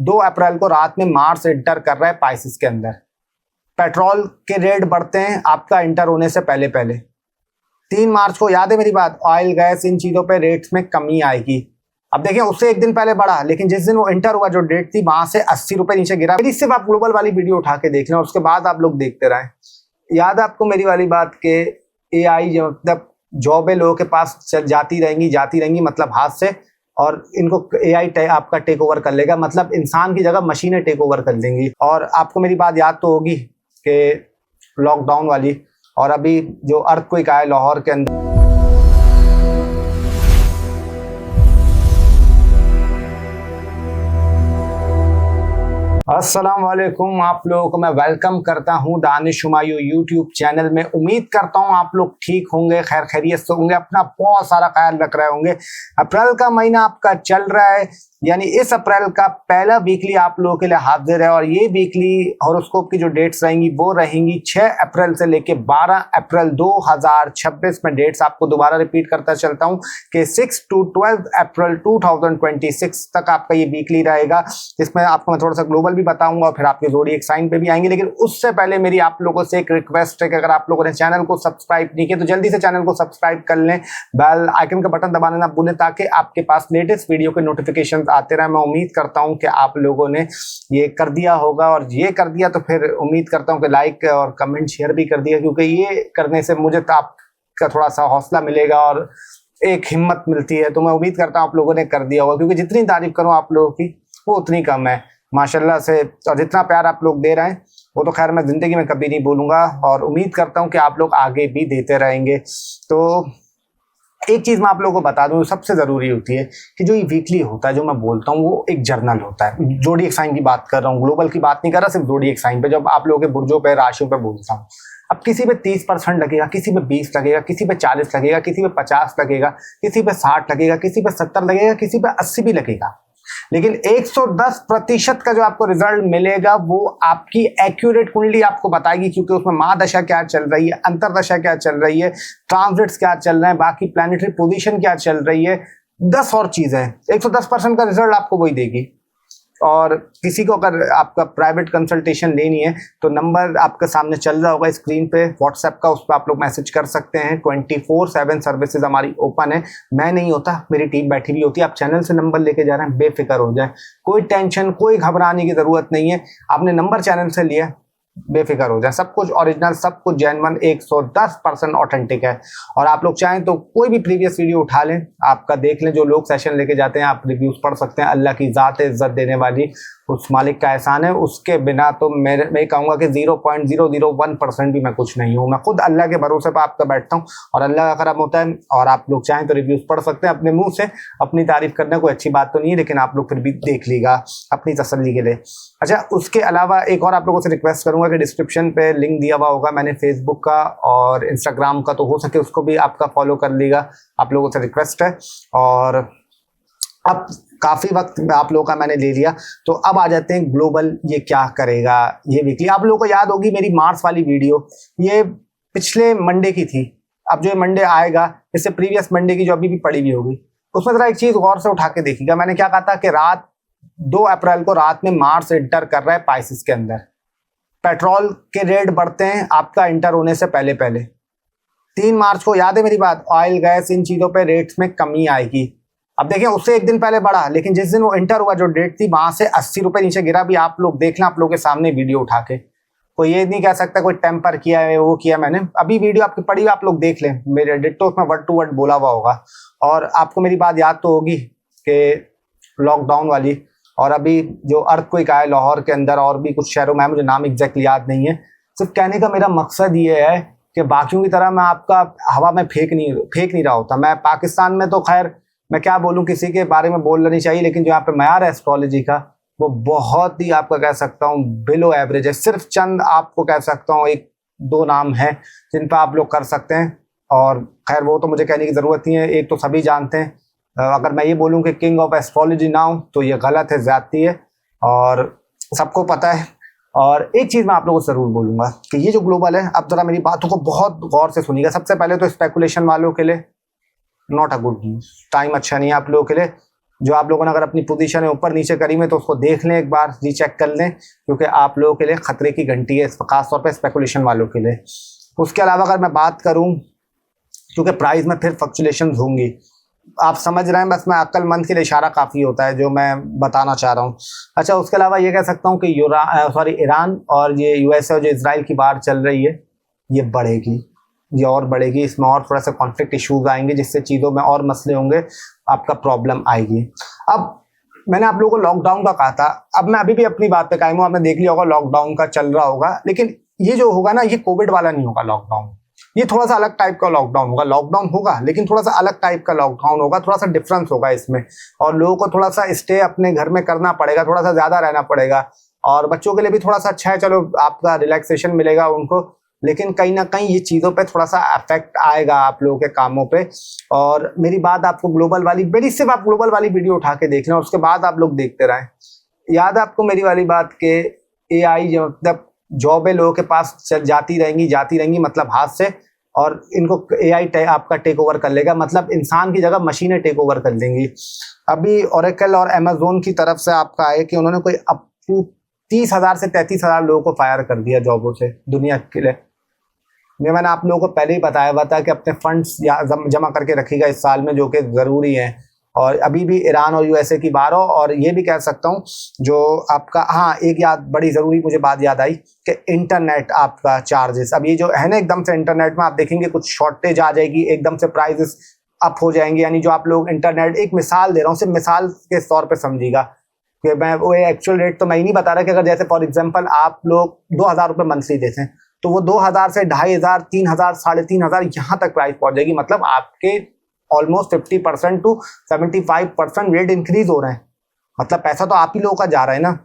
2 अप्रैल को रात में मार्स एंटर कर रहा है पाइसिस के अंदर। पेट्रोल के रेट बढ़ते हैं आपका एंटर होने से पहले पहले। 3 मार्च को, याद है मेरी बात, ऑयल गैस इन चीज़ों पे रेट्स में कमी आएगी। अब देखिए उससे एक दिन पहले बढ़ा, लेकिन जिस दिन वो एंटर हुआ जो डेट थी वहां से 80 रुपए नीचे गिरा। मेरी सिर्फ आप ग्लोबल वाली वीडियो उठा के देख लें और उसके बाद आप लोग देखते रहें। याद है आपको मेरी वाली बात के AI जो मतलब जॉबें लोगों के पास जाती रहेंगी मतलब हाथ से, और इनको AI आपका टेक ओवर कर लेगा, मतलब इंसान की जगह मशीनें टेक ओवर कर लेंगी। और आपको मेरी बात याद तो होगी कि लॉकडाउन वाली, और अभी जो अर्थक्वेक आया लाहौर के अंदर। अस्सलाम वालेकुम, आप लोगों को मैं वेलकम करता हूं दानिश हुमायूं यूट्यूब चैनल में। उम्मीद करता हूं आप लोग ठीक होंगे, खैर खैरियत से होंगे, अपना बहुत सारा ख्याल रख रहे होंगे। अप्रैल का महीना आपका चल रहा है, यानी इस अप्रैल का पहला वीकली आप लोगों के लिए हाजिर है। और ये वीकली हॉरोस्कोप की जो डेट्स रहेंगी वो रहेंगी 6 अप्रैल से लेके 12 अप्रैल 2026 में। डेट्स आपको दोबारा रिपीट करता चलता हूं कि 6 to 12 अप्रैल 2026 तक आपका ये वीकली रहेगा, जिसमें आपको मैं थोड़ा सा ग्लोबल भी बताऊंगा और फिर आपके ज़ोडिएक साइन पे भी आएंगे। लेकिन उससे पहले मेरी आप लोगों से एक रिक्वेस्ट है कि अगर आप लोगों ने चैनल को सब्सक्राइब नहीं किया तो जल्दी से चैनल को सब्सक्राइब कर लें, बेल आइकन का बटन दबाना ना भूलें, ताकि आपके पास लेटेस्ट वीडियो के नोटिफिकेशन आते रहे। मैं उम्मीद करता हूं कि आप लोगों ने ये कर दिया होगा, और ये कर दिया तो फिर उम्मीद करता हूं कि लाइक और कमेंट शेयर भी कर दिया, क्योंकि ये करने से मुझे तो आपका थोड़ा सा हौसला मिलेगा और एक हिम्मत मिलती है। तो मैं उम्मीद करता हूं आप लोगों ने कर दिया होगा, क्योंकि जितनी तारीफ करूं आप लोगों की वो उतनी कम है माशाल्लाह से। और जितना प्यार आप लोग दे रहे हैं वो तो खैर मैं जिंदगी में कभी नहीं भूलूंगा, और उम्मीद करता हूं कि आप लोग आगे भी देते रहेंगे। तो एक चीज़ मैं आप लोगों को बता दूं, सबसे ज़रूरी होती है कि जो ये वीकली होता है, जो मैं बोलता हूँ वो एक जर्नल होता है। ज़ोडिएक साइन की बात कर रहा हूँ, ग्लोबल की बात नहीं कर रहा, सिर्फ ज़ोडिएक साइन पे। जब आप लोगों के बुर्जों पे, राशियों पे बोलता हूँ, अब किसी पे 30% लगेगा, किसी पे 20 लगेगा, किसी पे 40 लगेगा, किसी पे 50 लगेगा, किसी पे 60 लगेगा, किसी पे 70 लगेगा, किसी पे 80 भी लगेगा। लेकिन 110% का जो आपको रिजल्ट मिलेगा वो आपकी एक्यूरेट कुंडली आपको बताएगी, क्योंकि उसमें महादशा क्या चल रही है, अंतरदशा क्या चल रही है, ट्रांजिट्स क्या चल रहे हैं, बाकी प्लैनेटरी पोजीशन क्या चल रही है, 10 और चीजें। 110% का रिजल्ट आपको वही देगी। और किसी को अगर आपका प्राइवेट कंसल्टेशन लेनी है तो नंबर आपके सामने चल रहा होगा स्क्रीन पे व्हाट्सएप का, उस पर आप लोग मैसेज कर सकते हैं। 24/7 सर्विसेज हमारी ओपन है। मैं नहीं होता, मेरी टीम बैठी हुई होती है। आप चैनल से नंबर लेके जा रहे हैं, बेफिक्र हो जाए, कोई टेंशन, कोई घबराने की जरूरत नहीं है। आपने नंबर चैनल से लिया, बेफिक्र हो जाए, सब कुछ ओरिजिनल, सब कुछ जेन्युइन, 110% ऑथेंटिक है। और आप लोग चाहें तो कोई भी प्रीवियस वीडियो उठा लें, आपका देख लें, जो लोग सेशन लेके जाते हैं आप रिव्यूज पढ़ सकते हैं। अल्लाह की ज़ात इज्जत देने वाली उस मालिक का एहसान है, उसके बिना तो मैं कहूँगा कि 0.001% भी मैं कुछ नहीं हूँ। मैं खुद अल्लाह के भरोसे पर आपका बैठता हूँ और अल्लाह का करम होता है। और आप लोग चाहें तो रिव्यूज पढ़ सकते हैं अपने मुंह से। अपनी तारीफ करना कोई अच्छी बात तो नहीं है, लेकिन आप लोग फिर भी देख लीजिएगा अपनी तसल्ली के लिए। अच्छा, उसके अलावा एक और आप लोगों से रिक्वेस्ट करूंगा कि डिस्क्रिप्शन पे लिंक दिया हुआ होगा मैंने फेसबुक का और इंस्टाग्राम का, तो हो सके उसको भी आपका फॉलो कर लीजिएगा, आप लोगों से रिक्वेस्ट है। और अब काफ़ी वक्त आप लोगों का मैंने ले लिया, तो अब आ जाते हैं ग्लोबल ये क्या करेगा ये वीकली। आप लोगों को याद होगी मेरी मार्च वाली वीडियो, ये पिछले मंडे की थी। अब जो ये मंडे आएगा, इससे प्रीवियस मंडे की जो अभी भी पड़ी हुई होगी, उसमें ज़रा एक चीज़ गौर से उठा के देखिएगा। मैंने क्या कहा था कि 2 अप्रैल को रात में मार्स एंटर कर रहा है पाइसिस के अंदर। पेट्रोल के रेट बढ़ते हैं आपका एंटर होने से पहले पहले। 3 मार्च को, याद है मेरी बात, ऑयल गैस इन चीज़ों पे रेट्स में कमी आएगी। अब देखिए उससे एक दिन पहले बढ़ा, लेकिन जिस दिन वो एंटर हुआ जो डेट थी वहां से 80 रुपए नीचे गिरा। भी आप लोग देख लें, आप लोगों के सामने वीडियो उठा के। कोई ये नहीं कह सकता कोई टेम्पर किया है, वो किया। मैंने अभी वीडियो आपकी पड़ी, आप लोग देख लें, मेरे डिट्टो उसमें वर्ड टू वर्ड बोला हुआ होगा। और आपको मेरी बात याद तो होगी कि लॉकडाउन वाली, और अभी जो अर्थक्वेक आया लाहौर के अंदर और भी कुछ शहरों में, मुझे नाम एग्जैक्टली याद नहीं है। सिर्फ कहने का मेरा मकसद ये है कि बाकियों की तरह मैं आपका हवा में फेंक नहीं रहा होता। मैं पाकिस्तान में तो खैर मैं क्या बोलूं, किसी के बारे में बोलना नहीं चाहिए, लेकिन जो यहाँ पे मयार है एस्ट्रोलॉजी का वो बहुत ही आपका कह सकता हूँ बिलो एवरेज है। सिर्फ चंद आपको कह सकता हूँ 1-2 नाम है जिन पर आप लोग कर सकते हैं, और खैर वो तो मुझे कहने की ज़रूरत नहीं है, एक तो सभी जानते हैं। अगर मैं ये बोलूँ कि किंग ऑफ एस्ट्रोलॉजी ना हो तो ये गलत है, ज़्यादती है, और सबको पता है। और एक चीज़ मैं आप लोगों से ज़रूर बोलूँगा कि ये जो ग्लोबल है, अब ज़रा मेरी बातों को बहुत गौर से सुनिएगा। सबसे पहले तो स्पेकुलेशन वालों के लिए not a good news, time अच्छा नहीं है आप लोगों के लिए। जो आप लोगों ने अगर अपनी पोजीशन है ऊपर नीचे करी में तो उसको देख लें, एक बार रीचेक कर लें, क्योंकि आप लोगों के लिए खतरे की घंटी है, खासतौर पर स्पेकुलेशन वालों के लिए। उसके अलावा अगर मैं बात करूँ, क्योंकि प्राइस में फिर फ्लक्चुएशंस होंगी, आप समझ रहे हैं, बस मैं अक्लमंद के लिए इशारा काफ़ी होता है जो मैं बताना चाह रहा हूँ। अच्छा, उसके अलावा ये कह सकता हूँ कि ईरान और ये यूएसए और जो इसराइल की बात चल रही है, ये बढ़ेगी, ये और बढ़ेगी। इसमें और थोड़ा सा कॉन्फ्लिक्ट इश्यूज आएंगे, जिससे चीज़ों में और मसले होंगे, आपका प्रॉब्लम आएगी। अब मैंने आप लोगों को लॉकडाउन का कहा था, अब मैं अभी भी अपनी बात पे कायम हूँ। आपने देख लिया होगा लॉकडाउन का चल रहा होगा, लेकिन ये जो होगा ना, ये कोविड वाला नहीं होगा लॉकडाउन, ये थोड़ा सा अलग टाइप का लॉकडाउन होगा। लॉकडाउन होगा लेकिन थोड़ा सा अलग टाइप का लॉकडाउन होगा, थोड़ा सा डिफरेंस होगा इसमें, और लोगों को थोड़ा सा स्टे अपने घर में करना पड़ेगा, थोड़ा सा ज्यादा रहना पड़ेगा, और बच्चों के लिए भी थोड़ा सा अच्छा है, चलो आपका रिलैक्सेशन मिलेगा उनको, लेकिन कहीं ना कहीं ये चीज़ों पे थोड़ा सा अफेक्ट आएगा आप लोगों के कामों पे। और मेरी बात आपको ग्लोबल वाली, मेरी सिर्फ आप ग्लोबल वाली वीडियो उठा के देख लें और उसके बाद आप लोग देखते रहें। याद है आपको मेरी वाली बात के AI जो मतलब जॉबें लोगों के पास जाती रहेंगी मतलब हाथ से, और इनको AI आपका टेक ओवर कर लेगा, मतलब इंसान की जगह मशीनें टेक ओवर कर देंगी। अभी ओरेकल और अमेजोन की तरफ से आपका है कि उन्होंने कोई अप टू 30,000 से 33,000 लोगों को फायर कर दिया जॉबों से दुनिया के लिए। मैंने आप लोगों को पहले ही बताया हुआ था कि अपने फंड्स जमा करके रखिएगा इस साल में, जो कि ज़रूरी है। और अभी भी ईरान और यूएसए की बात हो, और ये भी कह सकता हूँ जो आपका, हाँ एक बड़ी ज़रूरी मुझे बात याद आई कि इंटरनेट आपका चार्जेस, अब ये जो है ना, एकदम से इंटरनेट में आप देखेंगे कुछ शॉर्टेज आ जाएगी, एकदम से प्राइजेस अप हो जाएंगे। यानी जो आप लोग इंटरनेट, एक मिसाल दे रहा हूँ, सिर्फ मिसाल के तौर पर समझिएगा कि मैं वो एक्चुअल रेट तो मैं ही नहीं बता रहा, कि अगर जैसे फॉर एग्जांपल आप लोग 2,000 रुपये मंथली देते हैं, तो वो 2,000 से 2,500, 3,000, 3,500 यहाँ तक प्राइस पहुंच जाएगी। मतलब आपके ऑलमोस्ट 50% टू 75% रेट इंक्रीज हो रहे हैं, मतलब पैसा तो आप ही लोगों का जा रहा है ना।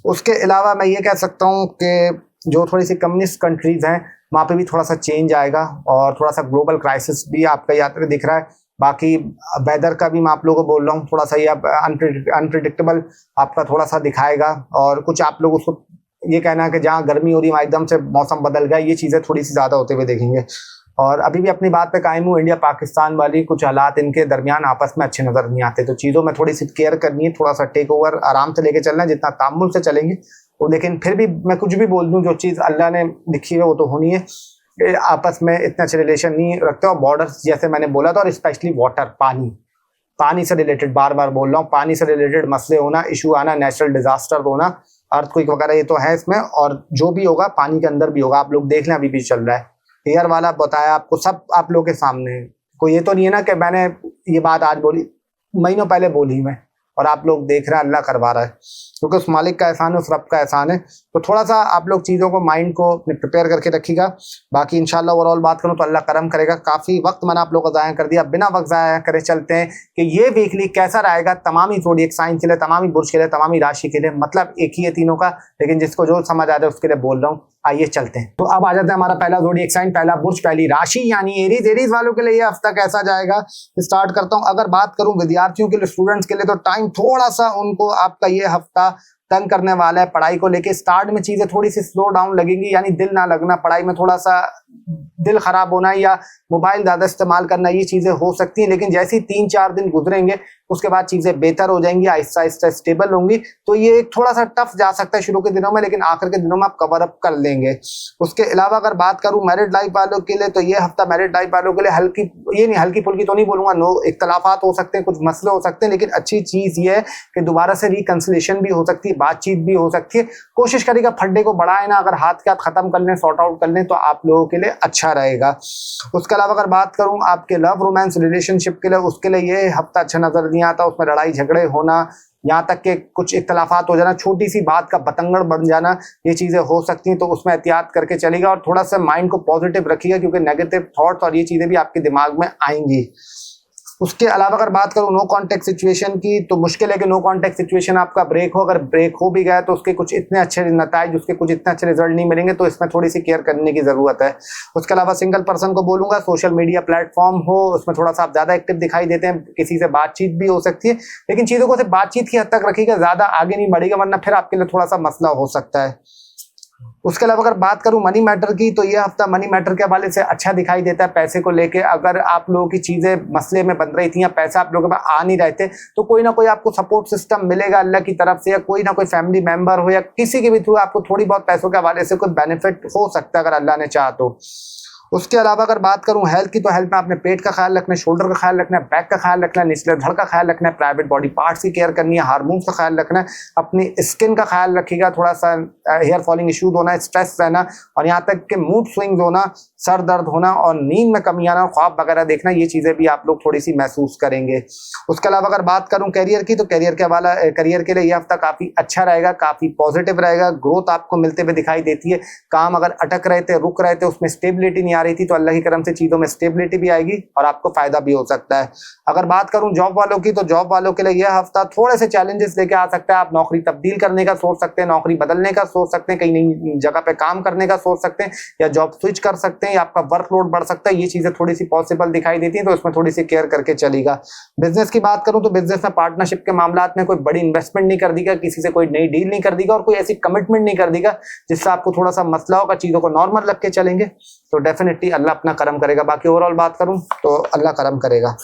उसके अलावा मैं ये कह सकता हूँ कि जो थोड़ी सी कम्युनिस्ट कंट्रीज हैं वहाँ पे भी थोड़ा सा चेंज आएगा, और थोड़ा सा ग्लोबल क्राइसिस भी आपका यात्रा दिख रहा है। बाकी वेदर का भी मैं आप लोगों को बोल रहा हूँ, थोड़ा सा ये अनप्रिडिक्टेबल आपका थोड़ा सा दिखाएगा, और कुछ आप लोग उसको ये कहना है कि जहाँ गर्मी हो रही है वहाँ एकदम से मौसम बदल गया, ये चीज़ें थोड़ी सी ज़्यादा होते हुए देखेंगे। और अभी भी अपनी बात पे कायम हूँ, इंडिया पाकिस्तान वाली कुछ हालात इनके दरमियान आपस में अच्छे नज़र नहीं आते, तो चीज़ों में थोड़ी सी केयर करनी है, थोड़ा सा टेक ओवर आराम से लेके चलना है, जितना तामुल से चलेंगे वो। लेकिन फिर भी मैं कुछ भी बोल दूँ, जो चीज़ अल्लाह ने लिखी है वो तो होनी है। आपस में इतने अच्छे रिलेशन नहीं रखते, और बॉर्डर्स जैसे मैंने बोला था, और स्पेशली वाटर, पानी से रिलेटेड, बार बार बोल रहा हूँ, पानी से रिलेटेड मसले होना, इशू आना, नेचुरल डिजास्टर होना, अर्थक्वेक वगैरह, ये तो है इसमें, और जो भी होगा पानी के अंदर भी होगा। आप लोग देख लें, अभी भी चल रहा है। एयर वाला बताया आपको, सब आप लोगों के सामने है। कोई ये तो नहीं है ना कि मैंने ये बात आज बोली, महीनों पहले बोली मैं, और आप लोग देख रहे हैं, अल्लाह करवा रहा है, क्योंकि उस मालिक का एहसान है, उस रब का एहसान है। तो थोड़ा सा आप लोग चीज़ों को, माइंड को प्रिपेयर करके रखिएगा। बाकी इंशाल्लाह ओवरऑल बात करूँ तो अल्लाह करम करेगा। काफ़ी वक्त मैंने आप लोगों को ज़ाया कर दिया, बिना वक्त ज़ाया करे चलते हैं कि ये वीकली कैसा रहेगा तमामी ज़ोडिएक साइन के लिए, तमामी बुर्ज के लिए, तमामी राशि के लिए, मतलब एक ही है तीनों का, लेकिन जिसको जो समझ आ जाए उसके लिए बोल रहा हूँ। आइए चलते हैं। तो अब आ जाते हैं हमारा पहला ज़ोडिएक साइन, पहला बुर्ज, पहली राशि यानी एरीज। एरीज वालों के लिए ये हफ्ता कैसा जाएगा स्टार्ट करता हूँ। अगर बात करूँ विद्यार्थियों के लिए, स्टूडेंट्स के लिए, तो टाइम थोड़ा सा उनको आपका ये हफ्ता तंग करने वाला है। पढ़ाई को लेके स्टार्ट में चीजें थोड़ी सी स्लो डाउन लगेंगी, यानी दिल ना लगना, पढ़ाई में थोड़ा सा दिल खराब होना या मोबाइल ज्यादा इस्तेमाल करना, ये चीजें हो सकती हैं। लेकिन जैसे ही 3-4 दिन गुजरेंगे उसके बाद चीजें बेहतर हो जाएंगी, आहिस्ता आहिस्ता स्टेबल होंगी। तो ये एक थोड़ा सा टफ जा सकता है शुरू के दिनों में, लेकिन आखिर के दिनों में आप कवर अप कर लेंगे। उसके अलावा अगर बात करूं मैरिड लाइफ वालों के लिए, तो ये हफ्ता मैरिड लाइफ वालों के लिए हल्की, ये नहीं हल्की फुल्की तो नहीं बोलूंगा, नो इख्तलाफात हो सकते हैं, कुछ मसले हो सकते हैं, लेकिन अच्छी चीज ये है कि दोबारा से रिकंसिलेशन भी हो सकती है, बातचीत भी हो सकती है। कोशिश करेगा फड्डे को बढ़ाए ना, अगर हाथ के हाथ खत्म कर लें, सॉर्ट आउट कर लें, तो आप लोगों के लिए अच्छा रहेगा। उसके अलावा अगर बात करूं आपके लव रोमांस रिलेशनशिप के लिए, उसके लिए ये हफ्ता अच्छा नजर नहीं आता। उसमें लड़ाई झगड़े होना, यहाँ तक के कुछ इख्तलाफात हो जाना, छोटी सी बात का बतंगड़ बन जाना, ये चीजें हो सकती हैं। तो उसमें एहतियात करके चलेगा, और थोड़ा सा माइंड को पॉजिटिव रखिएगा, क्योंकि नेगेटिव थॉट्स और ये चीजें भी आपके दिमाग में आएंगी। उसके अलावा अगर बात करूं नो कॉन्टेक्ट सिचुएशन की, तो मुश्किल है कि नो कॉन्टेक्ट सिचुएशन आपका ब्रेक हो। अगर ब्रेक हो भी गया तो उसके कुछ इतने अच्छे नताइज, उसके कुछ इतने अच्छे रिजल्ट नहीं मिलेंगे, तो इसमें थोड़ी सी केयर करने की जरूरत है। उसके अलावा सिंगल पर्सन को बोलूंगा, सोशल मीडिया प्लेटफॉर्म हो उसमें थोड़ा सा आप ज्यादा एक्टिव दिखाई देते हैं, किसी से बातचीत भी हो सकती है, लेकिन चीजों को सिर्फ बातचीत की हद तक रखिएगा, ज्यादा आगे नहीं बढ़ेगा, वरना फिर आपके लिए थोड़ा सा मसला हो सकता है। उसके अलावा अगर बात करूं मनी मैटर की, तो ये हफ्ता मनी मैटर के हवाले से अच्छा दिखाई देता है। पैसे को लेके अगर आप लोगों की चीजें मसले में बन रही थी या पैसा आप लोगों के पास आ नहीं रहे थे, तो कोई ना कोई आपको सपोर्ट सिस्टम मिलेगा अल्लाह की तरफ से, या कोई ना कोई फैमिली मेंबर हो या किसी के भी थ्रू आपको थोड़ी बहुत पैसों के हवाले से कोई बेनिफिट हो सकता है अगर अल्लाह ने चाहा तो। उसके अलावा अगर बात करूं हेल्थ की, तो हेल्थ में आपने पेट का ख्याल रखना है, शोल्डर का ख्याल रखना है, बैक का ख्याल रखना है, निचले धड़ का ख्याल रखना है, प्राइवेट बॉडी पार्ट्स की केयर करनी है, हार्मोन्स का ख्याल रखना है, अपनी स्किन का ख्याल रखिएगा, थोड़ा सा हेयर फॉलिंग इश्यूज होना, स्ट्रेस रहना, और यहाँ तक कि मूड स्विंग्स होना, सर दर्द होना और नींद में कमी आना, ख्वाब वगैरह देखना, ये चीजें भी आप लोग थोड़ी सी महसूस करेंगे। उसके अलावा अगर बात करूं कैरियर की, तो कैरियर के लिए ये हफ्ता काफी अच्छा रहेगा, काफी पॉजिटिव रहेगा, ग्रोथ आपको मिलते हुए दिखाई देती है। काम अगर अटक रहे थे, रुक रहे थे, उसमें स्टेबिलिटी नहीं आ रही थी, तो अल्लाह की करम से चीजों में स्टेबिलिटी भी आएगी और आपको फायदा भी हो सकता है। अगर बात करूं जॉब वालों की, तो जॉब वालों के लिए यह हफ्ता थोड़े से चैलेंजेस लेके आ सकता है। आप नौकरी तब्दील करने का सोच सकते हैं, नौकरी बदलने का सोच सकते हैं, कहीं नई जगह पे काम करने का सोच सकते हैं, या जॉब स्विच कर सकते हैं, या आपका वर्कलोड बढ़ सकता है। ये चीजें थोड़ी सी पॉसिबल दिखाई देती हैं, तो इसमें थोड़ी सी केयर करके चलेगा। बिजनेस की बात करूं तो बिजनेस में पार्टनरशिप के मामलात में कोई बड़ी इन्वेस्टमेंट नहीं कर देगा, किसी से कोई नई डील नहीं कर देगा और कोई ऐसी कमिटमेंट नहीं कर देगा जिससे आपको थोड़ा सा मसला होगा। चीजों को नॉर्मल रख के चलेंगे तो डेफिनेटली अल्लाह अपना करम करेगा। बाकी ओवरऑल बात करूं तो अल्लाह करम करेगा।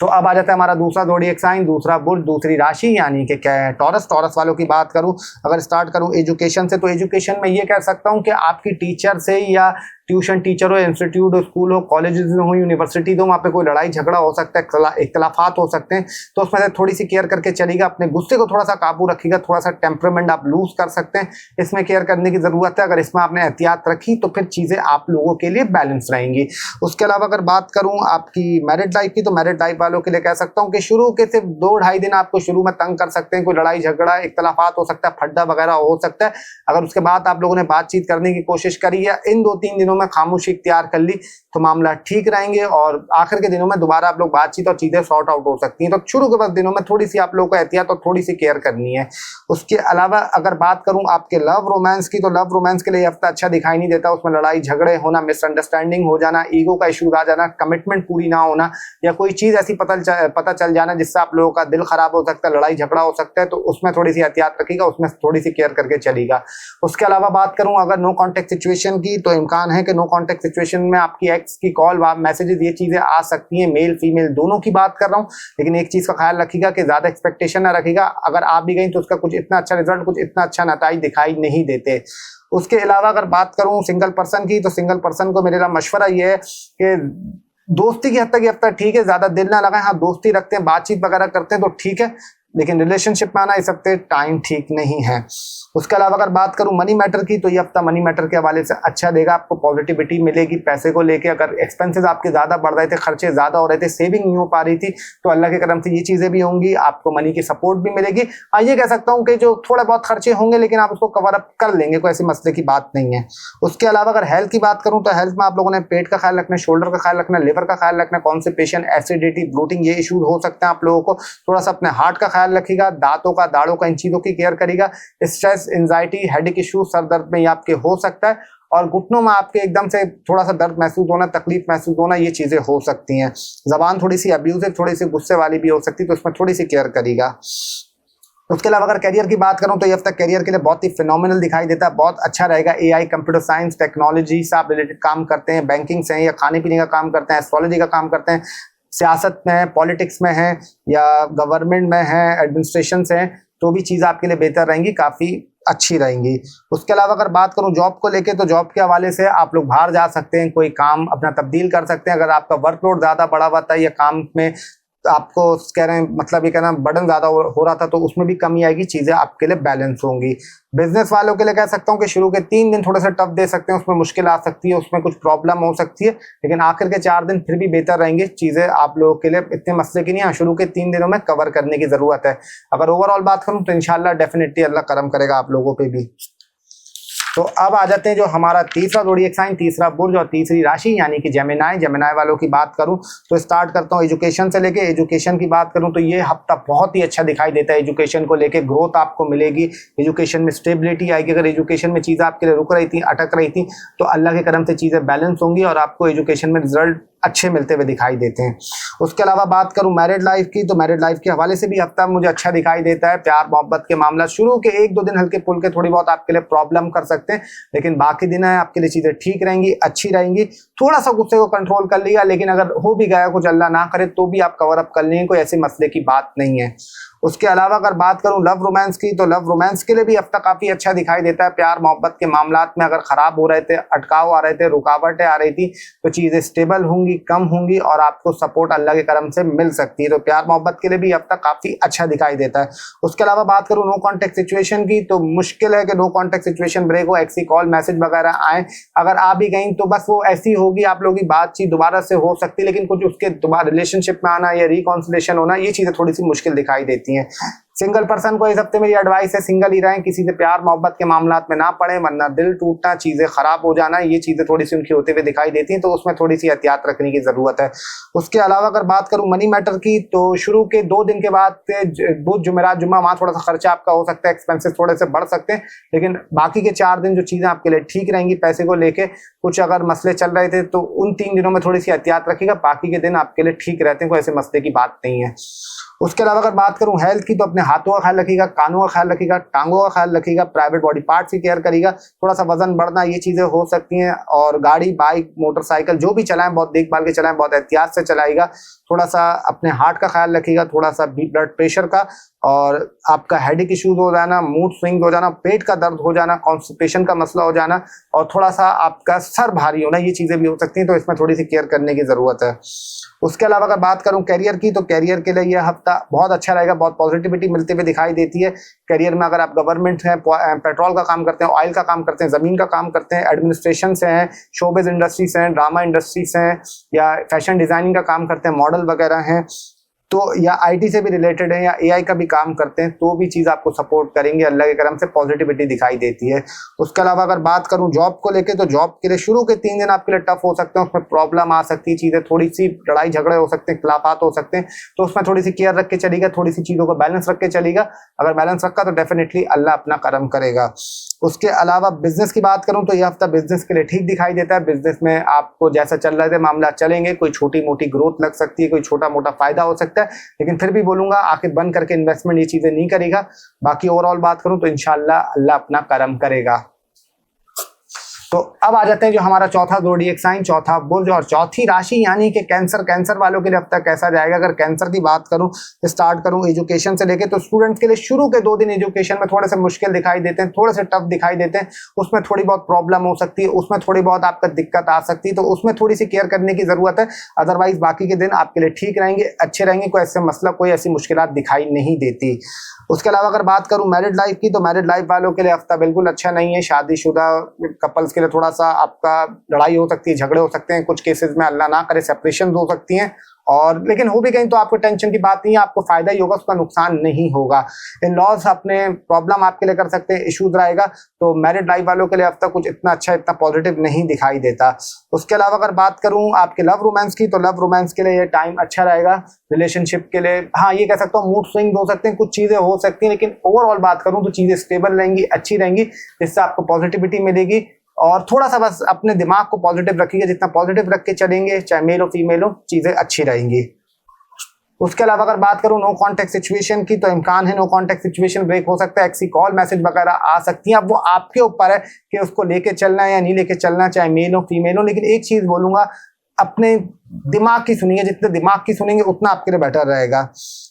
तो अब आ जाता है हमारा दूसरा ज़ोडिएक साइन, दूसरा बुर्ज, दूसरी राशि, यानी कि क्या है टॉरस वालों की बात करूं, अगर स्टार्ट करूं एजुकेशन से, तो एजुकेशन में ये कह सकता हूं कि आपकी टीचर से या ट्यूशन टीचर हो, इंस्टीट्यूट हो, स्कूल हो, कॉलेजेस हो, यूनिवर्सिटी हो, वहाँ पे कोई लड़ाई झगड़ा हो सकता है, इख्तलाफात हो सकते हैं, तो उसमें से थोड़ी सी केयर करके चलेगा। अपने गुस्से को थोड़ा सा काबू रखिएगा, थोड़ा सा टेम्परामेंट आप लूज कर सकते हैं, इसमें केयर करने की जरूरत है। अगर इसमें आपने एहतियात रखी तो फिर चीजें आप लोगों के लिए बैलेंस रहेंगी। उसके अलावा अगर बात करूं आपकी मैरिड लाइफ की, तो मैरिड लाइफ वालों के लिए कह सकता हूं कि शुरू के सिर्फ 2-2.5 दिन आपको शुरू में तंग कर सकते हैं, कोई लड़ाई झगड़ा, इख्तलाफात हो सकता है, फड्डा वगैरह हो सकता है। अगर उसके बाद आप लोगों ने बातचीत करने की कोशिश करी या इन 2-3 दिनों में खामोशी इख्तियार कर ली तो मामला ठीक रहेंगे, और आखिर के दिनों में दोबारा आप लोग बातचीत और चीजें सॉर्ट आउट हो सकती हैं। तो शुरू के बस दिनों में थोड़ी सी आप लोगों को एहतियात और थोड़ी सी केयर करनी है। उसके अलावा अगर बात करूं आपके लव रोमांस की, तो लव रोमांस के लिए हफ्ता अच्छा दिखाई नहीं देता। उसमें लड़ाई झगड़े होना, मिसअंडरस्टैंडिंग हो जाना, ईगो का इशू आ जाना, कमिटमेंट पूरी ना होना, या कोई चीज ऐसी पता चल जाना जिससे आप लोगों का दिल खराब हो सकता है, लड़ाई झगड़ा हो सकता है, तो उसमें थोड़ी सी एहतियात रखिएगा, उसमें थोड़ी सी केयर करके चलेगा। उसके अलावा बात करूं अगर नो कॉन्टेक्ट सिचुएशन की, तो इम्कान है कि नो कॉन्टेक्ट सिचुएशन में आपकी एक्स की कॉल, मैसेजेस, ये चीजें आ सकती हैं। मेल फीमेल दोनों की बात कर रहा हूं, लेकिन एक चीज का ख्याल रखिएगा कि ज्यादा एक्सपेक्टेशन ना रखिएगा। अगर आप भी गई तो उसका कुछ इतना अच्छा रिजल्ट, कुछ इतना अच्छा नतीजा दिखाई नहीं देते। उसके अलावा अगर बात करूं सिंगल पर्सन की, तो सिंगल पर्सन को मेरा मशवरा ये है कि दोस्ती की हद तक ये हफ्ता ठीक है, ज्यादा दिल ना लगाएं। हाँ, दोस्ती रखते हैं, बातचीत वगैरह करते हैं तो ठीक है, लेकिन रिलेशनशिप में आना इस हफ्ते टाइम ठीक नहीं है। उसके अलावा अगर बात करूं मनी मैटर की, तो ये हफ्ता मनी मैटर के हवाले से अच्छा देगा, आपको पॉजिटिविटी मिलेगी। पैसे को लेके अगर एक्सपेंसेस आपके ज्यादा बढ़ रहे थे, खर्चे ज्यादा हो रहे थे, सेविंग नहीं हो पा रही थी, तो अल्लाह के करम से ये चीजें भी होंगी, आपको मनी की सपोर्ट भी मिलेगी। हाँ, ये कह सकता हूँ कि जो थोड़ा बहुत खर्चे होंगे लेकिन आप उसको कवर अप कर लेंगे, कोई ऐसे मसले की बात नहीं है। उसके अलावा अगर हेल्थ की बात करूँ तो हेल्थ में आप लोगों ने पेट का ख्याल रखना है, शोल्डर का ख्याल रखना है, लिवर का ख्याल रखना है, कॉन्स्टिपेशन, एसिडिटी, ब्लोटिंग, ये इशूज हो सकते हैं आप लोगों को। थोड़ा सा अपने हार्ट का ख्याल रखिएगा, दांतों का, दाढ़ों का, इन चीजों की केयर करेगा। Stress, anxiety, headache issue, sir दर्द में ये आपके हो सकता है, और घुटनों में आपके एकदम से थोड़ा सा दर्द महसूस होना, तकलीफ महसूस होना, ये चीजें हो सकती हैं। जबान थोड़ी सी अब्यूजिव, थोड़ी सी गुस्से वाली भी हो सकती है, तो उसमें थोड़ी सी केयर करेगा। उसके अलावा अगर करियर की बात करूं तो ये हफ्ता करियर के लिए बहुत ही फिनोमिनल दिखाई देता है, बहुत अच्छा रहेगा। एआई, कंप्यूटर साइंस, टेक्नोलॉजी से आप रिलेटेड काम करते हैं, बैंकिंग से हैं या खाने पीने का काम करते हैं, एस्ट्रोलॉजी का काम करते हैं, सियासत में है, पॉलिटिक्स में है या गवर्नमेंट में है, एडमिनिस्ट्रेशन से है, तो भी चीज़ आपके लिए बेहतर रहेंगी, काफ़ी अच्छी रहेंगी। उसके अलावा अगर बात करूं जॉब को लेके, तो जॉब के हवाले से आप लोग बाहर जा सकते हैं, कोई काम अपना तब्दील कर सकते हैं। अगर आपका वर्कलोड ज़्यादा बढ़ा हुआ था या काम में आपको कह रहे हैं, मतलब ये कहना बर्डन ज़्यादा हो रहा था, तो उसमें भी कमी आएगी, चीज़ें आपके लिए बैलेंस होंगी। बिजनेस वालों के लिए कह सकता हूँ कि शुरू के 3 दिन थोड़े से टफ दे सकते हैं, उसमें मुश्किल आ सकती है, उसमें कुछ प्रॉब्लम हो सकती है, लेकिन आखिर के 4 दिन फिर भी बेहतर रहेंगे। चीज़ें आप लोगों के लिए इतने मसले की नहीं है, शुरू के 3 दिनों में कवर करने की ज़रूरत है। अगर ओवरऑल बात करूँ तो इंशाल्लाह डेफिनेटली अल्लाह करम करेगा आप लोगों पर भी। तो अब आ जाते हैं जो हमारा तीसरा ज़ोडिएक साइन, तीसरा बुर्ज और तीसरी राशि, यानी कि जेमिनाई वालों की बात करूं तो स्टार्ट करता हूं एजुकेशन से लेके। एजुकेशन की बात करूं तो ये हफ्ता बहुत ही अच्छा दिखाई देता है। एजुकेशन को लेके ग्रोथ आपको मिलेगी, एजुकेशन में स्टेबिलिटी आएगी। अगर एजुकेशन में चीज़ें आपके लिए रुक रही थी, अटक रही थी, तो अल्लाह के करम से चीज़ें बैलेंस होंगी और आपको एजुकेशन में रिजल्ट अच्छे मिलते हुए दिखाई देते हैं। उसके अलावा बात करूं मैरिड लाइफ की, तो मैरिड लाइफ के हवाले से भी हफ्ता मुझे अच्छा दिखाई देता है। प्यार मोहब्बत के मामला शुरू के 1-2 दिन हल्के फुल्के थोड़ी बहुत आपके लिए प्रॉब्लम कर सकते हैं, लेकिन बाकी दिन है आपके लिए चीजें ठीक रहेंगी, अच्छी रहेंगी। थोड़ा सा गुस्से को कंट्रोल कर लिया, लेकिन अगर हो भी गया कुछ अल्लाह ना करे तो भी आप कवर अप कर लेंगे, कोई ऐसे मसले की बात नहीं है। उसके अलावा अगर बात करूं लव रोमांस की, तो लव रोमांस के लिए भी हफ्ता काफी अच्छा दिखाई देता है। प्यार मोहब्बत के मामलात में अगर खराब हो रहे थे, अटकाव आ रहे थे, रुकावटें आ रही थी, तो चीजें स्टेबल होंगी, कम होंगी और आपको सपोर्ट अल्लाह के करम से मिल सकती है। तो प्यार मोहब्बत के लिए भी हफ्ता काफी अच्छा दिखाई देता है। उसके अलावा बात करूं नो कॉन्टेक्ट सिचुएशन की, तो मुश्किल है कि नो कॉन्टेक्ट सिचुएशन ब्रेक हो, एक्सी कॉल मैसेज वगैरह आए, अगर आ भी गई तो बस वो ऐसी होगी, आप लोगों की बातचीत दोबारा से हो सकती है, लेकिन कुछ उसके दोबारा रिलेशनशिप में आना या रिकॉन्सिलेशन होना, ये चीजें थोड़ी सी मुश्किल दिखाई देती हैं। सिंगल पर्सन को इस हफ्ते मेरी एडवाइस है, सिंगल ही रहें, किसी से प्यार मोहब्बत के मामलात में ना पड़े, वरना दिल टूटना, चीजें खराब हो जाना, ये चीजें थोड़ी सी उनकी होते हुए दिखाई देती हैं, तो उसमें थोड़ी सी एहतियात रखने की जरूरत है। उसके अलावा अगर बात करूं मनी मैटर की, तो शुरू के 2 दिन के बाद बुध जुमेरात जुम्मा, वहां थोड़ा सा खर्चा आपका हो सकता है, एक्सपेंसेस थोड़े से बढ़ सकते हैं, लेकिन बाकी के 4 दिन जो चीजें आपके लिए ठीक रहेंगी पैसे को लेके, कुछ अगर मसले चल रहे थे तो उन 3 दिनों में थोड़ी सी एहतियात रखिएगा, बाकी के दिन आपके लिए ठीक रहते हैं, कोई ऐसे मसले की बात नहीं है। उसके अलावा अगर बात करूं हेल्थ की, तो अपने हाथों का ख्याल रखिएगा, कानों का ख्याल रखिएगा, टांगों का ख्याल रखिएगा, प्राइवेट बॉडी पार्ट्स की केयर करिएगा, थोड़ा सा वजन बढ़ना, ये चीजें हो सकती हैं। और गाड़ी, बाइक, मोटरसाइकिल जो भी चलाएं बहुत देखभाल के चलाएं, बहुत एहतियात से चलाइएगा। थोड़ा सा अपने हार्ट का ख्याल रखिएगा, थोड़ा सा ब्लड प्रेशर का, और आपका हेडेक इश्यूज हो जाना, मूड स्विंग हो जाना, पेट का दर्द हो जाना, कॉन्स्टिपेशन का मसला हो जाना, और थोड़ा सा आपका सर भारी होना, ये चीजें भी हो सकती हैं, तो इसमें थोड़ी सी केयर करने की जरूरत है। उसके अलावा अगर बात करूं करियर की, तो करियर के लिए यह हफ्ता बहुत अच्छा रहेगा, बहुत पॉजिटिविटी मिलते हुए दिखाई देती है। करियर में अगर आप गवर्नमेंट हैं, पेट्रोल का काम करते हैं, ऑयल का काम करते हैं, जमीन का काम करते हैं, एडमिनिस्ट्रेशन से हैं, शोबिज इंडस्ट्री से हैं, ड्रामा इंडस्ट्री से हैं, या फैशन डिजाइनिंग का काम करते हैं, मॉडल वगैरह हैं, तो या आईटी से भी रिलेटेड है, या एआई का भी काम करते हैं, तो भी चीज आपको सपोर्ट करेंगे, अल्लाह के करम से पॉजिटिविटी दिखाई देती है। उसके अलावा अगर बात करूं जॉब को लेके, तो जॉब के लिए शुरू के 3 दिन आपके लिए टफ हो सकते हैं, उसमें प्रॉब्लम आ सकती है, चीजें थोड़ी सी लड़ाई झगड़े हो सकते हैं, खिलाफात हो सकते हैं, तो उसमें थोड़ी सी केयर रख के चलेगा, थोड़ी सी चीजों को बैलेंस रख के चलेगा। अगर बैलेंस रखा तो डेफिनेटली अल्लाह अपना करम करेगा। उसके अलावा बिजनेस की बात करूं, तो यह हफ्ता बिजनेस के लिए ठीक दिखाई देता है। बिजनेस में आपको जैसा चल रहे थे मामला चलेंगे, कोई छोटी मोटी ग्रोथ लग सकती है, कोई छोटा मोटा फायदा हो सकता है, लेकिन फिर भी बोलूंगा आंखें बंद करके इन्वेस्टमेंट ये चीजें नहीं करेगा। बाकी ओवरऑल बात करूं तो इंशाल्लाह अल्लाह अपना करम करेगा। तो अब आ जाते हैं जो हमारा चौथा ज़ोडिएक साइन, चौथा बुर्ज और चौथी राशि यानी कि कैंसर। कैंसर वालों के लिए अब तक कैसा जाएगा? अगर कैंसर की बात करूं, स्टार्ट करूं एजुकेशन से लेके, तो स्टूडेंट्स के लिए शुरू के 2 दिन एजुकेशन में थोड़े से मुश्किल दिखाई देते हैं, थोड़े से टफ दिखाई देते हैं, उसमें थोड़ी बहुत प्रॉब्लम हो सकती है, उसमें थोड़ी बहुत आपका दिक्कत आ सकती है, तो उसमें थोड़ी सी केयर करने की जरूरत है। अदरवाइज बाकी के दिन आपके लिए ठीक रहेंगे, अच्छे रहेंगे, कोई ऐसे मसला, कोई ऐसी मुश्किलात दिखाई नहीं देती। उसके अलावा अगर बात करूं मैरिड लाइफ की, तो मैरिड लाइफ वालों के लिए हफ्ता बिल्कुल अच्छा नहीं है। शादीशुदा कपल्स के लिए थोड़ा सा आपका लड़ाई हो सकती है, झगड़े हो सकते हैं, कुछ केसेस में अल्लाह ना करे सेपरेशन हो सकती हैं, और लेकिन हो भी गई तो आपको टेंशन की बात नहीं है, आपको फायदा ही होगा, उसका नुकसान नहीं होगा। इन लॉज अपने प्रॉब्लम आपके लिए कर सकते हैं, इश्यूज रहेगा, तो मैरिड लाइफ वालों के लिए हफ्ता कुछ इतना अच्छा, इतना पॉजिटिव नहीं दिखाई देता। उसके अलावा अगर बात करूं आपके लव रोमांस की, तो लव रोमांस के लिए ये टाइम अच्छा रहेगा। रिलेशनशिप के लिए हाँ ये कह सकता हूँ मूड स्विंग हो सकते हैं, कुछ चीजें हो सकती हैं, लेकिन ओवरऑल बात करूं तो चीजें स्टेबल रहेंगी, अच्छी रहेंगी, जिससे आपको पॉजिटिविटी मिलेगी। और थोड़ा सा बस अपने दिमाग को पॉजिटिव रखिएगा, जितना पॉजिटिव रख के चलेंगे, चाहे मेल हो फीमेल हो, चीजें अच्छी रहेंगी। उसके अलावा अगर बात करूं नो कांटेक्ट सिचुएशन की, तो इम्कान है नो कांटेक्ट सिचुएशन ब्रेक हो सकता है, एक्सी कॉल मैसेज वगैरह आ सकती हैं। अब वो आपके ऊपर है कि उसको लेके चलना है या नहीं लेके चलना, चाहे मेल हो फीमेल हो। लेकिन एक चीज बोलूंगा, अपने दिमाग की सुनिए, जितने दिमाग की सुनेंगे उतना आपके लिए बेटर रहेगा।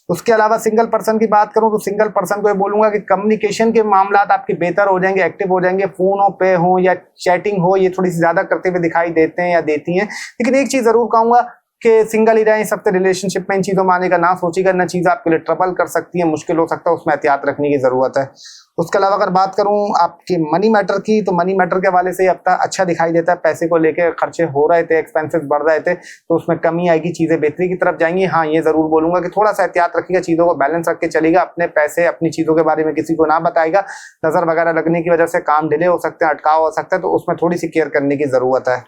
उसके अलावा सिंगल पर्सन की बात करूं, तो सिंगल पर्सन को ये बोलूंगा कि कम्युनिकेशन के मामलात आपके बेहतर हो जाएंगे, एक्टिव हो जाएंगे, फोन पे हो या चैटिंग हो, ये थोड़ी सी ज्यादा करते हुए दिखाई देते हैं या देती हैं। लेकिन एक चीज जरूर कहूंगा कि सिंगल ही रहें, सब रिलेशनशिप में इन चीजों में आने का ना सोचिएगा, न चीज आपके लिए ट्रबल कर सकती है, मुश्किल हो सकता है, उसमें एहतियात रखने की जरूरत है। उसके अलावा अगर बात करूं आपके मनी मैटर की, तो मनी मैटर के हवाले से हफ्ता अच्छा दिखाई देता है। पैसे को लेकर खर्चे हो रहे थे, एक्सपेंसेस बढ़ रहे थे, तो उसमें कमी आएगी, चीजें बेहतरी की तरफ जाएंगी। हाँ ये जरूर बोलूंगा कि थोड़ा सा एहतियात रखिएगा, चीजों को बैलेंस रख के चलेगा, अपने पैसे अपनी चीजों के बारे में किसी को ना बताएगा। नजर वगैरह लगने की वजह से काम डिले हो सकते हैं, अटकाव हो सकता है, तो उसमें थोड़ी सी केयर करने की जरूरत है।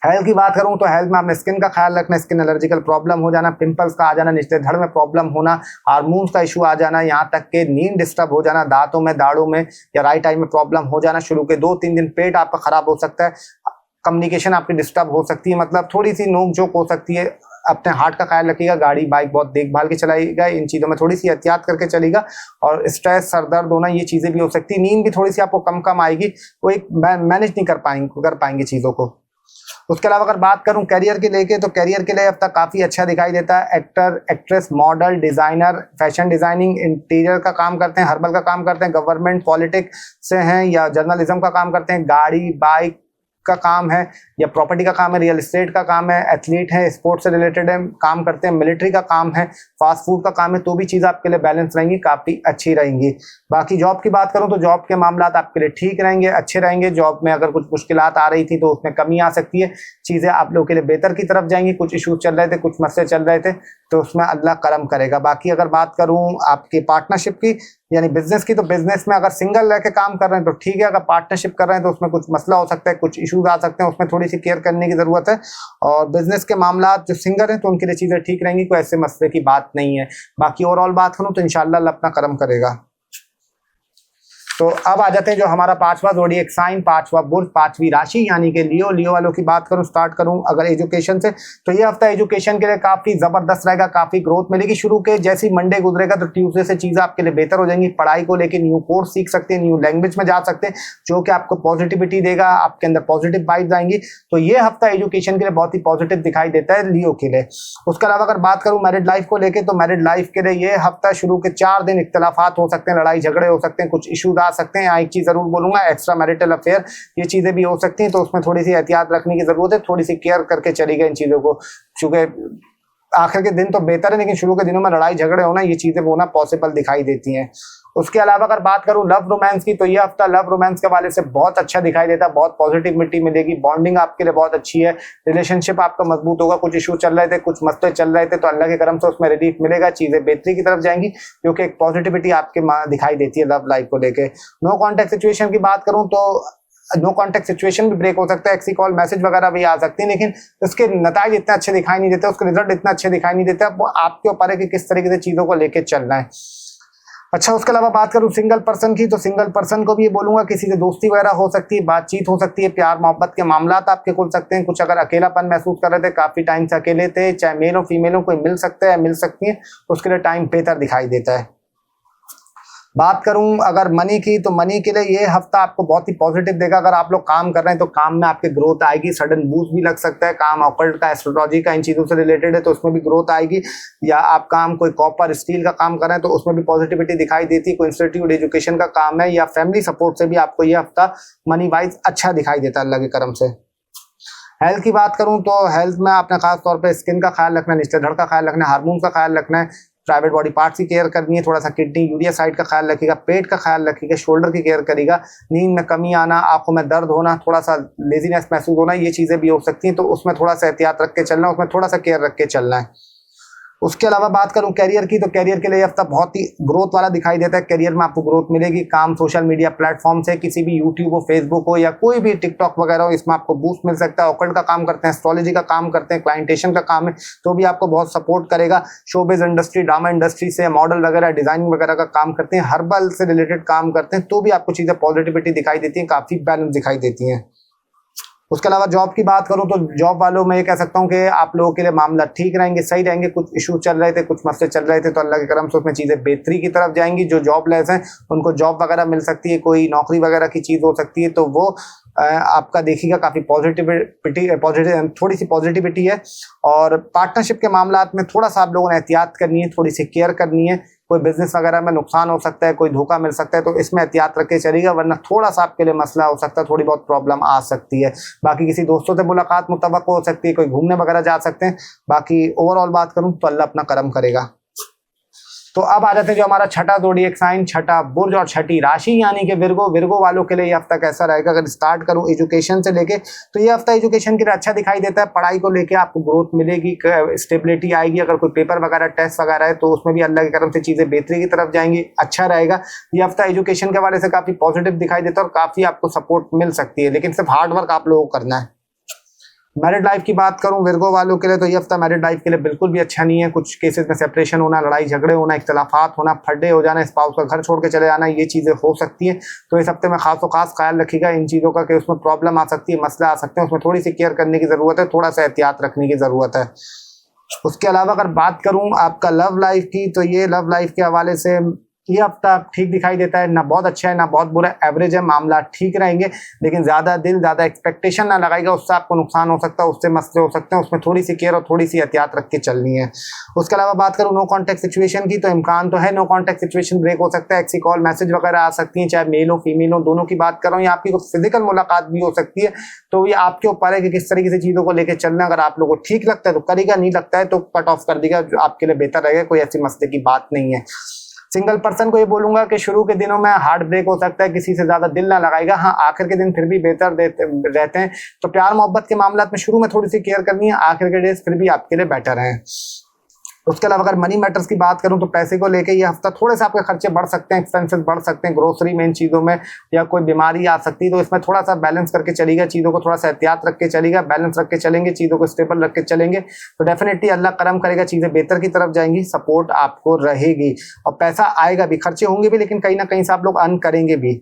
हेल्थ की बात करूं तो हेल्थ में आपने स्किन का ख्याल रखना, स्किन एलर्जिकल प्रॉब्लम हो जाना, पिंपल्स का आ जाना, निचले धड़ में प्रॉब्लम होना, हार्मोन्स का इशू आ जाना, यहाँ तक के नींद डिस्टर्ब हो जाना, दांतों में, दाढ़ों में या राइट आई में प्रॉब्लम हो जाना। शुरू के 2-3 दिन पेट आपका खराब हो सकता है। कम्युनिकेशन आपकी डिस्टर्ब हो सकती है, मतलब थोड़ी सी नोक झोंक हो सकती है। अपने हार्ट का ख्याल रखिएगा, गाड़ी बाइक बहुत देखभाल के चलाइएगा, इन चीज़ों में थोड़ी सी एहतियात करके चलेगा। और स्ट्रेस, सर दर्द होना, ये चीज़ें भी हो सकती है। नींद भी थोड़ी सी आपको कम कम आएगी, वो एक मैनेज नहीं कर पाएंगे चीज़ों को। उसके अलावा अगर बात करूं करियर के लेके, तो करियर के लिए अब तक काफ़ी अच्छा दिखाई देता है। Actor, actress, model, designer, fashion designing, interior का काम करते हैं, हर्बल का काम करते हैं, गवर्नमेंट पॉलिटिक्स से हैं या जर्नलिज्म का काम करते हैं, गाड़ी बाइक का काम है या प्रॉपर्टी का काम है, रियल एस्टेट का काम है, एथलीट है, स्पोर्ट्स से रिलेटेड है, काम करते हैं, मिलिट्री का काम है, फास्ट फूड का काम है, तो भी चीज़ आपके लिए बैलेंस रहेंगी, काफ़ी अच्छी रहेंगी। बाकी जॉब की बात करूं तो जॉब के मामलात आपके लिए ठीक रहेंगे, अच्छे रहेंगे। जॉब में अगर कुछ मुश्किलात आ रही थी तो उसमें कमी आ सकती है, चीज़ें आप लोगों के लिए बेहतर की तरफ जाएंगी। कुछ इशूज चल रहे थे, कुछ मसले चल रहे थे, तो उसमें अल्लाह करम करेगा। बाकी अगर बात करूं आपकी पार्टनरशिप की यानी बिजनेस की, तो बिजनेस में अगर सिंगल रह के काम कर रहे हैं तो ठीक है, अगर पार्टनरशिप कर रहे हैं तो उसमें कुछ मसला हो सकता है, कुछ इश्यूज आ सकते हैं, उसमें थोड़ी सी केयर करने की जरूरत है। और बिजनेस के मामलात जो सिंगल हैं तो उनके लिए चीज़ें ठीक रहेंगी, कोई ऐसे मसले की बात नहीं है। बाकी ओवरऑल बात करूँ तो इंशाल्लाह अल्लाह अपना करम करेगा। तो अब आ जाते हैं जो हमारा पांचवा ज़ोडिएक साइन, पांचवा बुर्ज, पांचवी राशि यानी कि लियो। लियो वालों की बात करूं, स्टार्ट करूं अगर एजुकेशन से, तो ये हफ्ता एजुकेशन के लिए काफी जबरदस्त रहेगा, काफी ग्रोथ मिलेगी। शुरू के जैसे ही मंडे गुजरेगा तो ट्यूसडे से चीजें आपके लिए बेहतर हो जाएंगी। पढ़ाई को लेकर न्यू कोर्स सीख सकते हैं, न्यू लैंग्वेज में जा सकते हैं, जो कि आपको पॉजिटिविटी देगा, आपके अंदर पॉजिटिव वाइब्स आएंगी। तो ये हफ्ता एजुकेशन के लिए बहुत ही पॉजिटिव दिखाई देता है लियो के लिए। उसके अलावा अगर बात करूं मैरिड लाइफ को लेकर, तो मैरिड लाइफ के लिए ये हफ्ता शुरू के 4 दिन इख्तलाफात हो सकते हैं, लड़ाई झगड़े हो सकते हैं, कुछ इशूज आ सकते हैं। एक चीज जरूर बोलूंगा, एक्स्ट्रा मैरिटल अफेयर, ये चीजें भी हो सकती हैं, तो उसमें थोड़ी सी एहतियात रखने की जरूरत है, थोड़ी सी केयर करके चलेगा इन चीजों को। चूंकि आखिर के दिन तो बेहतर है, लेकिन शुरू के दिनों में लड़ाई झगड़े होना, ये चीजें होना पॉसिबल दिखाई देती हैं। उसके अलावा अगर बात करूं लव रोमांस की, तो ये हफ्ता लव रोमांस के वाले से बहुत अच्छा दिखाई देता है, बहुत पॉजिटिविटी मिलेगी, बॉन्डिंग आपके लिए बहुत अच्छी है, रिलेशनशिप आपका मजबूत होगा। कुछ इशू चल रहे थे, कुछ मसले चल रहे थे, तो अल्लाह के करम से उसमें रिलीफ मिलेगा, चीजें बेहतरी की तरफ जाएंगी, क्योंकि एक पॉजिटिविटी आपके दिखाई देती है लव लाइफ को लेकर। नो कॉन्टैक्ट सिचुएशन की बात करूं तो नो कॉन्टैक्ट सिचुएशन भी ब्रेक हो सकता है, एक्सी कॉल मैसेज वगैरह भी आ सकती है, लेकिन उसके नतीजे इतने अच्छे दिखाई नहीं देते, उसके रिजल्ट इतने अच्छे दिखाई नहीं देते। अब आपके ऊपर है कि किस तरीके से चीजों को लेकर चलना है। अच्छा, उसके अलावा बात करूं सिंगल पर्सन की, तो सिंगल पर्सन को भी ये बोलूंगा किसी से दोस्ती वगैरह हो सकती है, बातचीत हो सकती है, प्यार मोहब्बत के मामलात आपके खुल सकते हैं। कुछ अगर अकेलापन महसूस कर रहे थे, काफी टाइम से अकेले थे, चाहे मेल हो फीमेल हो, कोई मिल सकता है, मिल सकती है, उसके लिए टाइम बेहतर दिखाई देता है। बात करूं अगर मनी की, तो मनी के लिए ये हफ्ता आपको बहुत ही पॉजिटिव देगा। अगर आप लोग काम कर रहे हैं तो काम में आपके ग्रोथ आएगी, सडन बूस्ट भी लग सकता है। काम ऑकल्ट का, एस्ट्रोलॉजी का, इन चीज़ों से रिलेटेड है तो उसमें भी ग्रोथ आएगी। या आप काम कोई कॉपर स्टील का काम कर रहे हैं तो उसमें भी पॉजिटिविटी दिखाई देती है। कोई इंस्टीट्यूट एजुकेशन का काम है या फैमिली सपोर्ट से भी आपको ये हफ्ता मनी वाइज अच्छा दिखाई देता है अल्लाह के करम से। हेल्थ की बात करूं तो हेल्थ में आपने खास तौर पे स्किन का ख्याल रखना है, निचले धड़ का ख्याल रखना है, हार्मोन का ख्याल रखना है, प्राइवेट बॉडी पार्ट्स की केयर करनी है, थोड़ा सा किडनी यूरिया साइड का ख्याल रखिएगा, पेट का ख्याल रखिएगा, शोल्डर की केयर करेगा, नींद में कमी आना, आंखों में दर्द होना, थोड़ा सा लेजीनेस महसूस होना, ये चीज़ें भी हो सकती हैं, तो उसमें थोड़ा सा एहतियात रख के चलना है, उसमें थोड़ा सा केयर रख के चलना है। उसके अलावा बात करूं कैरियर की, तो कैरियर के लिए हफ्ता बहुत ही ग्रोथ वाला दिखाई देता है। कैरियर में आपको ग्रोथ मिलेगी, काम सोशल मीडिया प्लेटफॉर्म से, किसी भी यूट्यूब हो, फेसबुक हो या कोई भी टिकटॉक वगैरह हो, इसमें आपको बूस्ट मिल सकता है। ऑकल्ट का काम करते हैं, एस्ट्रोलॉजी का काम करते हैं, क्लाइंटेशन का काम है, तो भी आपको बहुत सपोर्ट करेगा। शोबिज इंडस्ट्री, ड्रामा इंडस्ट्री से, मॉडल वगैरह, डिजाइनिंग वगैरह का काम करते हैं, हर्बल से रिलेटेड काम करते हैं, तो भी आपको चीज़ें पॉजिटिविटी दिखाई देती हैं, काफ़ी बैलेंस दिखाई देती हैं। उसके अलावा जॉब की बात करूं तो जॉब वालों में ये कह सकता हूं कि आप लोगों के लिए मामला ठीक रहेंगे, सही रहेंगे। कुछ इशू चल रहे थे, कुछ मसले चल रहे थे, तो अल्लाह के करम से उसमें चीज़ें बेहतरी की तरफ जाएंगी। जो जॉबलेस हैं उनको जॉब वगैरह मिल सकती है, कोई नौकरी वगैरह की चीज़ हो सकती है, तो वो आपका देखिएगा काफ़ी थोड़ी सी पॉजिटिविटी है। और पार्टनरशिप के मामलात में थोड़ा सा आप लोगों ने एहतियात करनी है, थोड़ी सी केयर करनी है। कोई बिजनेस वगैरह में नुकसान हो सकता है, कोई धोखा मिल सकता है, तो इसमें एहतियात रख के चलेगा, वरना थोड़ा सा आपके लिए मसला हो सकता है, थोड़ी बहुत प्रॉब्लम आ सकती है। बाकी किसी दोस्तों से मुलाकात मुतवक्को हो सकती है, कोई घूमने वगैरह जा सकते हैं। बाकी ओवरऑल बात करूँ तो अल्लाह अपना करम करेगा। तो अब आ जाते हैं जो हमारा छठा ज़ोडिएक साइन, छठा बुर्ज और छठी राशि यानी कि विर्गो। विर्गो वालों के लिए ये हफ्ता कैसा रहेगा? अगर स्टार्ट करूं एजुकेशन से लेके, तो ये हफ्ता एजुकेशन के लिए अच्छा दिखाई देता है। पढ़ाई को लेके आपको ग्रोथ मिलेगी, स्टेबिलिटी आएगी। अगर कोई पेपर वगैरह, टेस्ट वगैरह है तो उसमें भी अल्लाह के करम से चीज़ें बेहतरी की तरफ जाएंगी, अच्छा रहेगा। ये हफ्ता एजुकेशन के हवाले से काफ़ी पॉजिटिव दिखाई देता है और काफ़ी आपको सपोर्ट मिल सकती है, लेकिन सिर्फ हार्ड वर्क आप लोगों को करना है। मैरिड लाइफ की बात करूं विर्गो वालों के लिए तो ये हफ्ता मैरिड लाइफ के लिए बिल्कुल भी अच्छा नहीं है। कुछ केसेस में सेपरेशन होना, लड़ाई झगड़े होना, इख्तलाफात होना, फड्डे हो जाना, स्पाउस का घर छोड़ के चले जाना, ये चीज़ें हो सकती हैं। तो इस हफ्ते में खास ख्याल रखिएगा इन चीज़ों का कि उसमें प्रॉब्लम आ सकती है, मसला आ सकते हैं, उसमें थोड़ी सी केयर करने की ज़रूरत है, थोड़ा सा एहतियात रखने की ज़रूरत है। उसके अलावा अगर बात करूं आपका लव लाइफ की तो ये लव लाइफ के हवाले से ये हफ्ता ठीक दिखाई देता है, ना बहुत अच्छा है ना बहुत बुरा, एवरेज है, मामला ठीक रहेंगे। लेकिन ज़्यादा दिल ज़्यादा एक्सपेक्टेशन ना लगाएगा, उससे आपको नुकसान हो सकता है, उससे मसले हो सकते हैं, उसमें थोड़ी सी केयर और थोड़ी सी एहतियात रख के चलनी है। उसके अलावा बात करूँ नो कॉन्टैक्ट सिचुएशन की तो इम्कान तो है नो कॉन्टैक्ट सिचुएशन ब्रेक हो सकता है, एक्सी कॉल मैसेज वगैरह आ सकती हैं, चाहे मेल हो फीमेल हो, दोनों की बात कर रहा हूँ, या आपकी कुछ फिजिकल मुलाकात भी हो सकती है। तो ये आपके ऊपर है कि किस तरीके से चीज़ों को लेकर चलना। अगर आप लोगों को ठीक लगता है तो करेगा, नहीं लगता है तो कट ऑफ कर देगा, जो आपके लिए बेहतर रहेगा, कोई ऐसी मसले की बात नहीं है। सिंगल पर्सन को ये बोलूंगा कि शुरू के दिनों में हार्ट ब्रेक हो सकता है, किसी से ज्यादा दिल ना लगाएगा। हाँ, आखिर के दिन फिर भी बेहतर रहते हैं। तो प्यार मोहब्बत के मामला में शुरू में थोड़ी सी केयर करनी है, आखिर के डेज फिर भी आपके लिए बेटर हैं। उसके अलावा अगर मनी मैटर्स की बात करूं तो पैसे को लेके ये हफ्ता थोड़े से आपके खर्चे बढ़ सकते हैं, एक्सपेंसेस बढ़ सकते हैं, ग्रोसरी में इन चीज़ों में, या कोई बीमारी आ सकती है। तो इसमें थोड़ा सा बैलेंस करके चलेगा, चीज़ों को थोड़ा सा एहतियात रख के चलेगा, बैलेंस रख के चलेंगे, चीज़ों को स्टेबल रख के चलेंगे तो डेफिनेटली अल्लाह करम करेगा, चीज़ें बेहतर की तरफ जाएंगी, सपोर्ट आपको रहेगी और पैसा आएगा भी, खर्चे होंगे भी लेकिन कहीं ना कहीं से आप लोग अर्न करेंगे भी।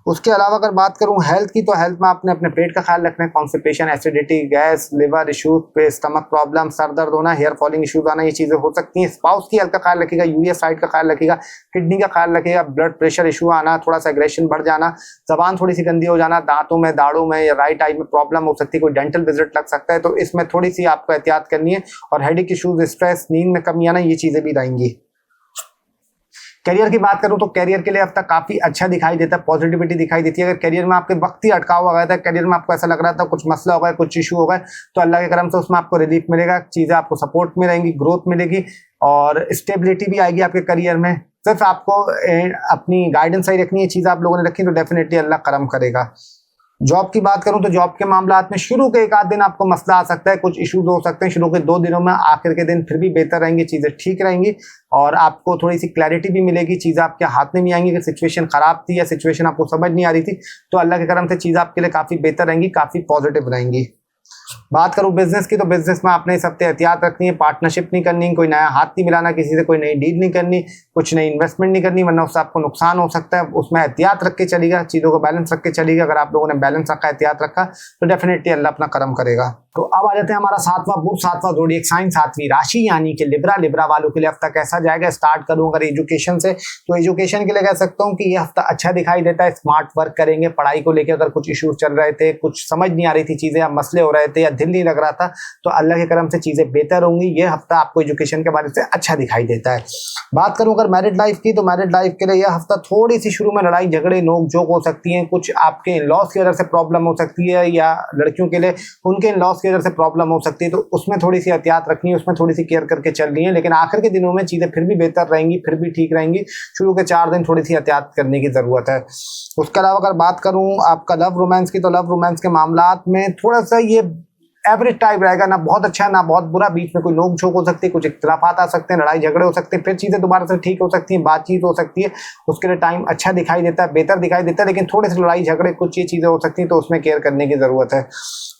उसके अलावा अगर बात करूँ हेल्थ की तो हेल्थ में आपने अपने पेट का ख्याल रखना है, constipation, acidity, gas, liver issues, stomach problem, sir दर्द होना, हेयर फॉलिंग इशूज आना, ये चीज़ें हो सकती हैं। स्पाउस की हेल्थ का ख्याल रखिएगा, यूरिया साइड का ख्याल रखिएगा, किडनी का ख्याल रखिएगा, ब्लड प्रेशर इशू आना, थोड़ा सा एग्रेशन बढ़ जाना, जबान थोड़ी सी गंदी हो जाना, दांतों में, दाढ़ों में या राइट आई में प्रॉब्लम हो सकती है, कोई डेंटल विजिट लग सकता है, तो इसमें थोड़ी सी आपको एहतियात करनी है। और हेडेक इशूज, स्ट्रेस, नींद में कमी आना, ये चीज़ें भी रहेंगी। करियर की बात करूं तो करियर के लिए हफ्ता काफी अच्छा दिखाई देता है, पॉजिटिविटी दिखाई देती है। अगर करियर में आपके वक्त ही अटका हुआ गया था, करियर में आपको ऐसा लग रहा था कुछ मसला होगा, कुछ इशू होगा, तो अल्लाह के करम से उसमें आपको रिलीफ मिलेगा, चीज़ें आपको सपोर्ट में रहेंगी, ग्रोथ मिलेगी और स्टेबिलिटी भी आएगी आपके करियर में। सिर्फ आपको अपनी गाइडेंस सही रखनी है, चीज़ें आप लोगों ने रखी तो डेफिनेटली अल्लाह करम करेगा। जॉब की बात करूं तो जॉब के मामलात में शुरू के एक आध दिन आपको मसला आ सकता है, कुछ इश्यूज हो सकते हैं शुरू के 2 दिनों में, आखिर के दिन फिर भी बेहतर रहेंगी, चीज़ें ठीक रहेंगी और आपको थोड़ी सी क्लैरिटी भी मिलेगी, चीज़ें आपके हाथ में भी आएंगी कि सिचुएशन खराब थी या सिचुएशन आपको समझ नहीं आ रही थी, तो अल्लाह के करम से चीज़ें आपके लिए काफ़ी बेहतर रहेंगी, काफ़ी पॉजिटिव रहेंगी। बात करूं बिजनेस की तो बिजनेस में आपने इस हफ्ते एहतियात रखनी है, पार्टनरशिप नहीं करनी, कोई नया हाथ नहीं मिलाना, किसी से कोई नई डील नहीं करनी, कुछ नई इन्वेस्टमेंट नहीं करनी, वरना उससे आपको नुकसान हो सकता है। उसमें एहतियात रख के चलेगा, चीज़ों को बैलेंस रख के चलेगा। अगर आप लोगों ने बैलेंस रखा, एहतियात रखा तो डेफिनेटली अल्लाह अपना करम करेगा। तो अब आ जाते हैं हमारा 7वां बुध, 7वां ज़ोडिएक साइन, 7वीं राशि यानी कि लिब्रा। लिब्रा वालों के लिए हफ्ता कैसा जाएगा, स्टार्ट करूं अगर एजुकेशन से तो एजुकेशन के लिए कह सकता हूं कि ये हफ्ता अच्छा दिखाई देता है। स्मार्ट वर्क करेंगे, पढ़ाई को लेकर अगर कुछ इश्यूज चल रहे थे, कुछ समझ नहीं आ रही थी चीज़ें या मसले हो रहे थे या दिल नहीं लग रहा था, तो अल्लाह के करम से चीज़ें बेहतर होंगी। ये हफ्ता आपको एजुकेशन के बारे से अच्छा दिखाई देता है। बात करूं अगर मैरिड लाइफ की तो मैरिड लाइफ के लिए यह हफ्ता थोड़ी सी शुरू में लड़ाई झगड़े नोक झोंक हो सकती हैं, कुछ आपके इन लॉस की वजह से प्रॉब्लम हो सकती है या लड़कियों के लिए उनके इन लॉस की वजह से प्रॉब्लम हो सकती है, तो उसमें थोड़ी सी एहतियात रखनी है, उसमें थोड़ी सी केयर करके चलनी है। लेकिन आखिर के दिनों में चीज़ें फिर भी बेहतर रहेंगी, फिर भी ठीक रहेंगी। शुरू के 4 दिन थोड़ी सी एहतियात करने की ज़रूरत है। उसके अलावा अगर बात करूँ आपका लव रोमांस की तो लव रोमांस के मामलात में थोड़ा सा ये एवरेज टाइप रहेगा, ना बहुत अच्छा ना बहुत बुरा, बीच में कोई नोक झोंक हो सकती है, कुछ इख्तिलाफात आ सकते हैं, लड़ाई झगड़े हो सकते हैं, फिर चीज़ें दोबारा से ठीक हो सकती हैं, बातचीत हो सकती है, उसके लिए टाइम अच्छा दिखाई देता है, बेहतर दिखाई देता है। लेकिन थोड़े से लड़ाई झगड़े कुछ ये चीज़ें हो सकती हैं, तो उसमें केयर करने की ज़रूरत है।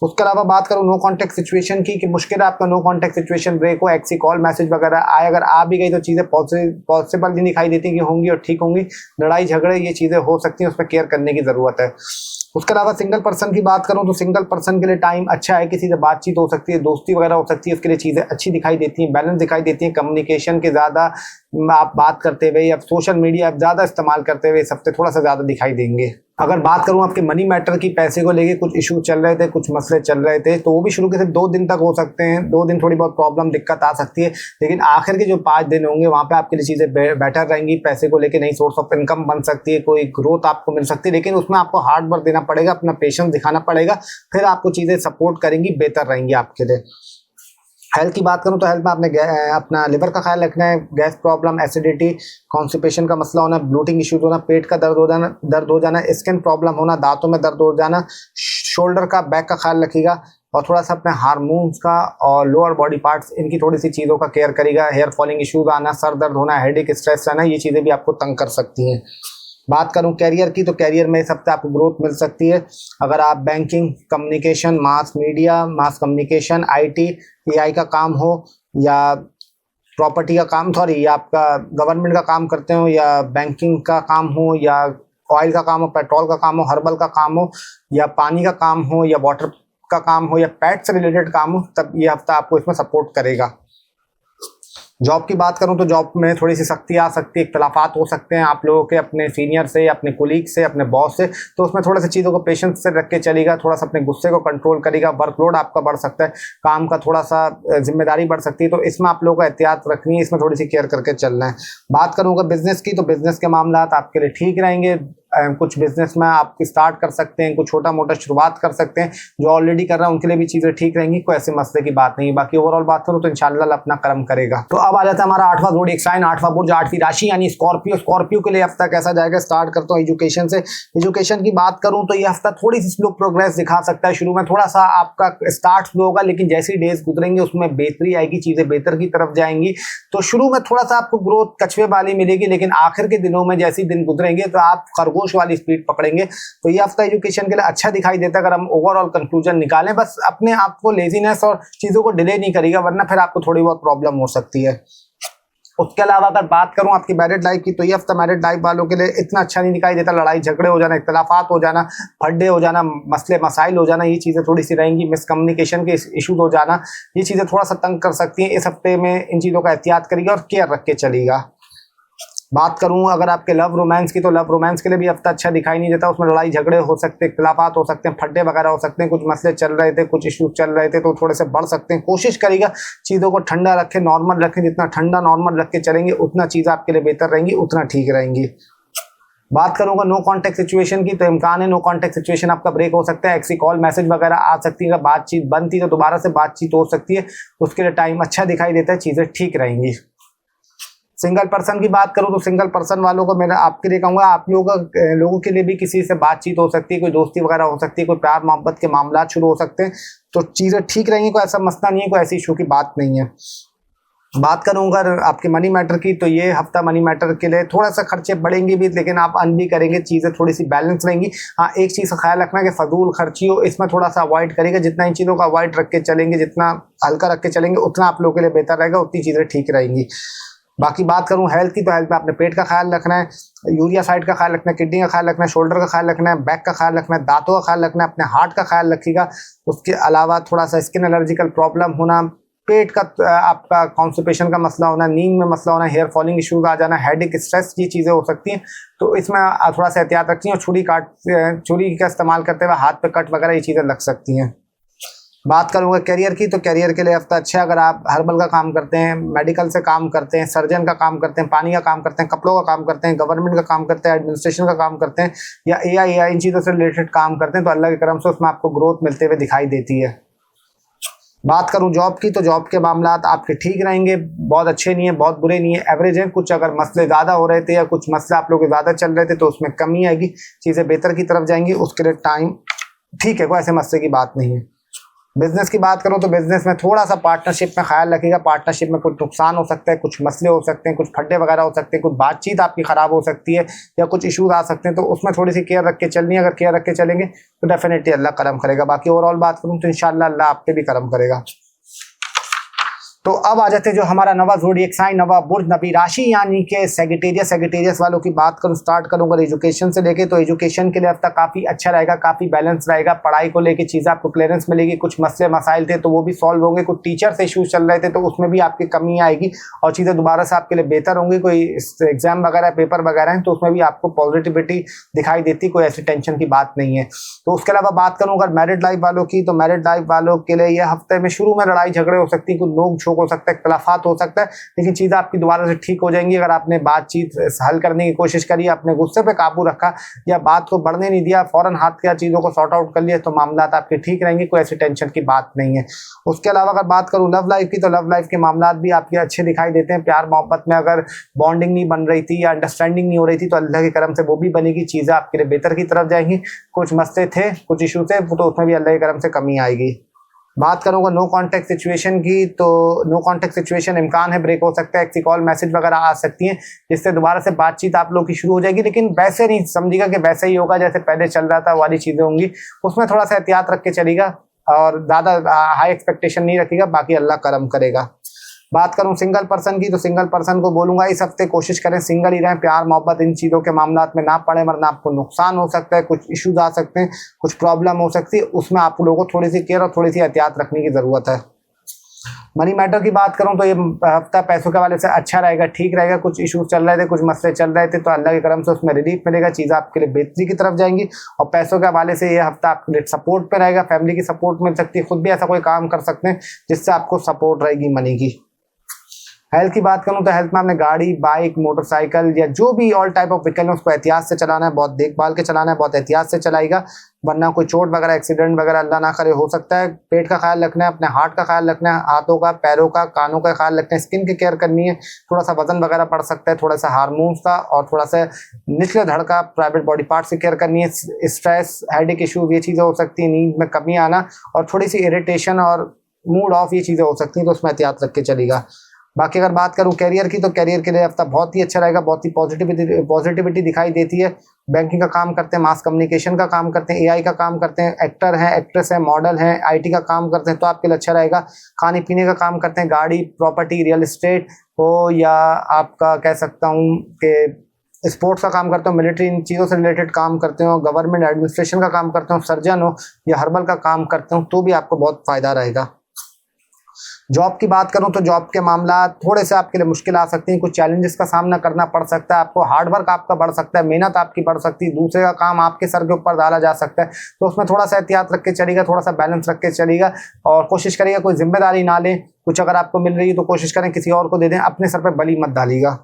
उसके अलावा बात करूँ नो कॉन्टैक्ट सिचुएशन की कि मुश्किल है आपका नो कॉन्टैक्ट सिचुएशन ब्रेक हो, एक्सी कॉल मैसेज वगैरह आए, अगर आ भी गई तो चीज़ें पॉसिबल नहीं दिखाई देती कि होंगी और ठीक होंगी। लड़ाई झगड़े ये चीज़ें हो सकती हैं, उसमें केयर करने की ज़रूरत है। उसके अलावा सिंगल पर्सन की बात करूं तो सिंगल पर्सन के लिए टाइम अच्छा है, किसी से बातचीत हो सकती है, दोस्ती वगैरह हो सकती है, उसके लिए चीज़ें अच्छी दिखाई देती हैं, बैलेंस दिखाई देती हैं। कम्युनिकेशन के ज़्यादा आप बात करते हुए या सोशल मीडिया आप ज़्यादा इस्तेमाल करते हुए इस हफ्ते थोड़ा सा ज़्यादा दिखाई देंगे। अगर बात करूं आपके मनी मैटर की, पैसे को लेके कुछ इशू चल रहे थे, कुछ मसले चल रहे थे, तो वो भी शुरू के सिर्फ 2 दिन तक हो सकते हैं। 2 दिन थोड़ी बहुत प्रॉब्लम दिक्कत आ सकती है, लेकिन आखिर के जो 5 दिन होंगे वहाँ पे आपके लिए चीज़ें बेटर रहेंगी। पैसे को लेके नई सोर्स ऑफ इनकम बन सकती है, कोई ग्रोथ आपको मिल सकती है, लेकिन उसमें आपको हार्ड वर्क देना पड़ेगा, अपना पेशेंस दिखाना पड़ेगा, फिर आपको चीज़ें सपोर्ट करेंगी, बेहतर रहेंगी आपके लिए। हेल्थ की बात करूं तो हेल्थ में आपने अपना लिवर का ख्याल रखना है, गैस प्रॉब्लम, एसिडिटी, कॉन्स्टिपेशन का मसला होना, ब्लोटिंग इश्यूज होना, पेट का दर्द हो जाना, स्किन प्रॉब्लम होना, दांतों में दर्द हो जाना, शोल्डर का, बैक का ख्याल रखिएगा और थोड़ा सा अपने हार्मोन्स का और लोअर बॉडी पार्ट्स इनकी थोड़ी सी चीज़ों का केयर करेगा। हेयर फॉलिंग इश्यूज आना, सर दर्द होना, हेडेक, स्ट्रेस आना, ये चीज़ें भी आपको तंग कर सकती हैं। बात करूं कैरियर की, तो कैरियर में इस हफ्ते आपको ग्रोथ मिल सकती है। अगर आप banking, communication, mass media, mass communication, IT, AI का काम हो, या प्रॉपर्टी का काम, सॉरी, या आपका गवर्नमेंट का काम करते हो, या बैंकिंग का काम हो, या ऑयल का काम हो, पेट्रोल का काम हो, हर्बल का काम हो, या पानी का काम हो, या वाटर का काम हो, या पेट से रिलेटेड काम हो, तब ये हफ्ता आपको इसमें सपोर्ट करेगा। जॉब की बात करूं तो जॉब में थोड़ी सी सख्ती आ सकती है, इख्तलाफात हो सकते हैं आप लोगों के अपने सीनियर से, अपने कोलीग से, अपने बॉस से, तो उसमें थोड़ा सा चीज़ों को पेशेंस से रख के चलेगा, थोड़ा सा अपने गुस्से को कंट्रोल करेगा। वर्कलोड आपका बढ़ सकता है, काम का थोड़ा सा जिम्मेदारी बढ़ सकती है, तो इसमें आप लोगों को एहतियात रखनी है, इसमें थोड़ी सी केयर करके चलना है। बात करूँगा बिजनेस की, तो बिजनेस के मामला आपके लिए ठीक रहेंगे। कुछ बिजनेस में आप स्टार्ट कर सकते हैं, कुछ छोटा मोटा शुरुआत कर सकते हैं। जो ऑलरेडी कर रहे हैं उनके लिए भी चीज़ें ठीक रहेंगी, कोई ऐसे मसले की बात नहीं। बाकी ओवरऑल बात करूँ तो इंशाल्लाह अपना कर्म करेगा। तो अब आ जाता है हमारा 8वां ज़ोडिएक साइन, 8वां बुर्ज, 8वीं राशि यानी स्कॉर्पियो। स्कॉर्पियो के लिए हफ्ता कैसा जाएगा, स्टार्ट करता हूँ एजुकेशन से। एजुकेशन की बात करूँ तो ये हफ्ता थोड़ी सी स्लो प्रोग्रेस दिखा सकता है। शुरू में थोड़ा सा आपका स्टार्ट स्लो होगा, लेकिन जैसे ही डेज गुजरेंगे उसमें बेहतरी आएगी, चीज़ें बेहतर की तरफ जाएंगी। तो शुरू में थोड़ा सा आपको ग्रोथ कछुए वाली मिलेगी, लेकिन आखिर के दिनों में जैसे दिन गुजरेंगे तो आप खरगोश वाली स्पीड पकड़ेंगे। तो ये हफ्ता एजुकेशन के लिए अच्छा दिखाई देता है अगर हम ओवरऑल कंक्लूजन निकालें। बस अपने आप को लेजीनेस और चीजों को डिले नहीं करेगा, वरना फिर आपको थोड़ी बहुत प्रॉब्लम हो सकती है। उसके अलावा अगर बात करूं आपकी मैरिड लाइफ की, तो ये हफ्ता मैरिड लाइफ वालों के लिए इतना अच्छा नहीं दिखाई देता। लड़ाई झगड़े हो जाना, इख्तलाफात हो जाना, फड्डे हो जाना, मसले मसाइल हो जाना, ये चीज़ें थोड़ी सी रहेंगी। मिसकम्युनिकेशन के इशूज हो जाना, ये चीज़ें थोड़ा सा तंग कर सकती हैं। इस हफ्ते में इन चीज़ों का एहतियात करिएगा और केयर रख के चलिएगा। बात करूं अगर आपके लव रोमांस की, तो लव रोमांस के लिए भी हफ्ता अच्छा दिखाई नहीं देता। उसमें लड़ाई झगड़े हो सकते हैं, इख्तलाफात हो सकते हैं, फड्डे वगैरह हो सकते हैं। कुछ मसले चल रहे थे, कुछ इश्यूज चल रहे थे, तो थोड़े से बढ़ सकते हैं। कोशिश करिएगा चीज़ों को ठंडा रखें, नॉर्मल रखें। जितना ठंडा नॉर्मल रख के चलेंगे उतना चीज़ आपके लिए बेहतर रहेंगी, उतना ठीक रहेंगी। बात करूंगा नो कांटेक्ट सिचुएशन की, तो इम्कान है नो कांटेक्ट सिचुएशन आपका ब्रेक हो सकता है। एक्सी कॉल मैसेज वगैरह आ सकती है। अगर बातचीत बंद थी तो दोबारा से बातचीत हो सकती है, उसके लिए टाइम अच्छा दिखाई देता है, चीज़ें ठीक रहेंगी। सिंगल पर्सन की बात करूं तो सिंगल पर्सन वालों को मैं आपके लिए कहूँगा, आप लोगों के लिए भी किसी से बातचीत हो सकती है, कोई दोस्ती वगैरह हो सकती है, कोई प्यार मोहब्बत के मामला शुरू हो सकते हैं, तो चीज़ें ठीक रहेंगी। कोई ऐसा मसला नहीं है, कोई ऐसी इशू की बात नहीं है। बात करूंगा अगर आपके मनी मैटर की, तो ये हफ्ता मनी मैटर के लिए थोड़ा सा खर्चे बढ़ेंगे भी, लेकिन आप अर्न भी करेंगे, चीज़ें थोड़ी सी बैलेंस रहेंगी। हाँ, एक चीज़ का ख्याल रखना कि फजूल खर्ची हो, इसमें थोड़ा सा अवॉइड करेंगे। जितना इन चीज़ों का अवॉइड रख के चलेंगे, जितना हल्का रख के चलेंगे, उतना आप लोगों के लिए बेहतर रहेगा, उतनी चीज़ें ठीक रहेंगी। बाकी बात करूं हेल्थ की, तो हेल्थ में अपने पेट का ख्याल रखना है, यूरिया साइड का ख्याल रखना है, किडनी का ख्याल रखना है, शोल्डर का ख्याल रखना है, बैक का ख्याल रखना है, दांतों का ख्याल रखना है, अपने हार्ट का ख्याल रखिएगा। उसके अलावा थोड़ा सा स्किन एलर्जिकल प्रॉब्लम होना, पेट का आपका कॉन्स्टिपेशन का मसला होना, नींद में मसला होना, हेयर फॉलिंग इश्यूज आ जाना, हेडेक, स्ट्रेस, ये चीज़ें हो सकती हैं। तो इसमें थोड़ा सा एहतियात रखनी है। और छुरी का इस्तेमाल करते हुए हाथ पे कट वगैरह ये चीज़ें लग सकती हैं। बात करूँगा करियर की, तो करियर के लिए हफ्ता अच्छा है। अगर आप हर्बल का काम करते हैं, मेडिकल से काम करते हैं, सर्जन का काम करते हैं, पानी का काम करते हैं, कपड़ों का काम करते हैं, गवर्नमेंट का काम करते हैं, एडमिनिस्ट्रेशन का काम करते हैं, या एआई इन चीज़ों से रिलेटेड काम करते हैं, तो अल्लाह के करम से उसमें आपको ग्रोथ मिलते हुए दिखाई देती है। बात करूं जॉब की, तो जॉब के मामला आपके ठीक रहेंगे, बहुत अच्छे नहीं है, बहुत बुरे नहीं है, एवरेज है। कुछ अगर मसले ज़्यादा हो रहे थे या कुछ मसले आप लोग ज़्यादा चल रहे थे, तो उसमें कमी आएगी, चीज़ें बेहतर की तरफ जाएंगी, उसके लिए टाइम ठीक है, कोई ऐसे मसले की बात नहीं है। बिजनेस की बात करूं तो बिजनेस में थोड़ा सा पार्टनरशिप में ख्याल रखिएगा। पार्टनरशिप में कुछ नुकसान हो सकता है, कुछ मसले हो सकते हैं, कुछ फड्डे वगैरह हो सकते हैं, कुछ बातचीत आपकी ख़राब हो सकती है, या कुछ इश्यूज आ सकते हैं, तो उसमें थोड़ी सी केयर रख के चलनी है। अगर केयर रख के चलेंगे तो डेफिनेटली अल्लाह करम करेगा। बाकी ओवरऑल बात करूँ तो इंशाल्लाह अल्लाह आप पे भी करम करेगा। तो अब आ जाते हैं जो हमारा नवा ज़ोडिएक साइन, नवा बुर्ज, नवी राशि यानी कि सेगिटेरियस वालों की बात करूं, स्टार्ट करूंगा एजुकेशन से लेके। तो एजुकेशन के लिए हफ्ता काफ़ी अच्छा रहेगा, काफ़ी बैलेंस रहेगा। पढ़ाई को लेके चीज़ें आपको क्लियरेंस मिलेगी। कुछ मसले मसाइल थे तो वो भी सॉल्व होंगे। कुछ टीचर से इशूज चल रहे थे तो उसमें भी आपकी कमी आएगी और चीज़ें दोबारा से आपके लिए बेहतर होंगी। कोई एग्जाम वगैरह, पेपर वगैरह हैं तो उसमें भी आपको पॉजिटिविटी दिखाई देती, कोई ऐसी टेंशन की बात नहीं है। तो उसके अलावा बात करूँ अगर मैरिड लाइफ वालों की, तो मैरिड लाइफ वालों के लिए यह हफ्ते में शुरू में लड़ाई झगड़े हो सकती है, कुछ नोक झोंक हो सकता है, इख्तलाफात हो सकता है, लेकिन चीज़ें आपकी दोबारा से ठीक हो जाएंगी अगर आपने बातचीत हल करने की कोशिश करी, अपने गुस्से पे काबू रखा या बात को बढ़ने नहीं दिया, फौरन हाथ किया, चीज़ों को सॉर्ट आउट कर लिया, तो मामला आपके ठीक रहेंगे, कोई ऐसी टेंशन की बात नहीं है। उसके अलावा अगर बात करूँ लव लाइफ की, तो लव लाइफ के मामला भी आपके अच्छे दिखाई देते हैं। प्यार मोहब्बत में अगर बॉन्डिंग नहीं बन रही थी या अंडरस्टैंडिंग नहीं हो रही थी, तो अल्लाह के करम से वो भी बनेगी, चीज़ें आपके लिए बेहतर की तरफ जाएंगी। कुछ मसले थे, कुछ इशू थे, तो उसमें भी अल्लाह के करम से कमी आएगी। बात करूंगा नो कॉन्टैक्ट सिचुएशन की, तो नो कॉन्टैक्ट सिचुएशन इम्कान है ब्रेक हो सकता है, किसी कॉल मैसेज वगैरह आ सकती है जिससे दोबारा से बातचीत आप लोग की शुरू हो जाएगी, लेकिन वैसे नहीं समझिएगा कि वैसे ही होगा जैसे पहले चल रहा था वाली चीजें होंगी। उसमें थोड़ा सा एहतियात रख के चलेगा और ज्यादा हाई एक्सपेक्टेशन नहीं रखेगा, बाकी अल्लाह करम करेगा। बात करूं सिंगल पर्सन की, तो सिंगल पर्सन को बोलूंगा इस हफ्ते कोशिश करें सिंगल ही रहें, प्यार मोहब्बत इन चीज़ों के मामलात में ना पड़े, वरना आपको नुकसान हो सकता है, कुछ इश्यूज आ सकते हैं, कुछ प्रॉब्लम हो सकती है, उसमें आप लोगों को थोड़ी सी केयर और थोड़ी सी एहतियात रखने की ज़रूरत है। मनी मैटर की बात करूं तो ये हफ्ता पैसों के हवाले से अच्छा रहेगा, ठीक रहेगा। कुछ इश्यूज चल रहे थे, कुछ मसले चल रहे थे, तो अल्लाह के करम से उसमें रिलीफ मिलेगा, चीज़ें आपके लिए बेहतरी की तरफ जाएंगी। और पैसों के हवाले से ये हफ्ता आपके लिए सपोर्ट पे रहेगा, फैमिली की सपोर्ट मिल सकती है, खुद भी ऐसा कोई काम कर सकते हैं जिससे आपको सपोर्ट रहेगी मनी की। हेल्थ की बात करूं तो हेल्थ में आपने गाड़ी, बाइक, मोटरसाइकिल या जो भी ऑल टाइप ऑफ व्हीकल है उसको एहतियात से चलाना है, बहुत देखभाल के चलाना है, बहुत एहतियात से चलाएगा, वरना कोई चोट वगैरह एक्सीडेंट वगैरह अल्लाह ना करे हो सकता है। पेट का ख्याल रखना है, अपने हार्ट का ख्याल रखना है, हाथों का, पैरों का, कानों का ख्याल रखना है, स्किन की केयर करनी है, थोड़ा सा वजन वगैरह बढ़ सकता है, थोड़ा सा हार्मोन्स का और थोड़ा सा निचले धड़ का प्राइवेट बॉडी पार्ट्स की केयर करनी है। स्ट्रेस, हेडेक इशूज ये चीज़ें हो सकती हैं, नींद में कमी आना और थोड़ी सी इरिटेशन और मूड ऑफ ये चीज़ें हो सकती हैं, तो उसमें एहतियात रख के चलेगा। बाकी अगर बात करूं कैरियर की, तो कैरियर के लिए हफ्ता बहुत ही अच्छा रहेगा, बहुत ही पॉजिटिविटी दिखाई देती है। बैंकिंग का काम करते हैं, मास कम्युनिकेशन का काम करते हैं, एआई का काम करते हैं, एक्टर हैं, एक्ट्रेस हैं, मॉडल हैं, आईटी का काम करते हैं, तो आपके लिए अच्छा रहेगा। खाने पीने का काम करते हैं, गाड़ी, प्रॉपर्टी, रियल एस्टेट हो, या आपका कह सकता हूँ कि स्पोर्ट्स का काम करते हो, मिलिट्री, इन चीज़ों से रिलेटेड काम करते हो, गवर्नमेंट एडमिनिस्ट्रेशन का काम करते हो, सर्जन हो या हर्बल का काम करते हो, तो भी आपको बहुत फ़ायदा रहेगा। जॉब की बात करूं तो जॉब के मामला थोड़े से आपके लिए मुश्किल आ सकती हैं, कुछ चैलेंजेस का सामना करना पड़ सकता है आपको, हार्डवर्क आपका बढ़ सकता है, मेहनत आपकी बढ़ सकती है, दूसरे का काम आपके सर के ऊपर डाला जा सकता है, तो उसमें थोड़ा सा एहतियात रख के चलेगा, थोड़ा सा बैलेंस रख के चलेगा और कोशिश करिएगा कोई जिम्मेदारी ना लें। कुछ अगर आपको मिल रही है तो कोशिश करें किसी और को दे दें, अपने सर पर बली मत डालिएगा।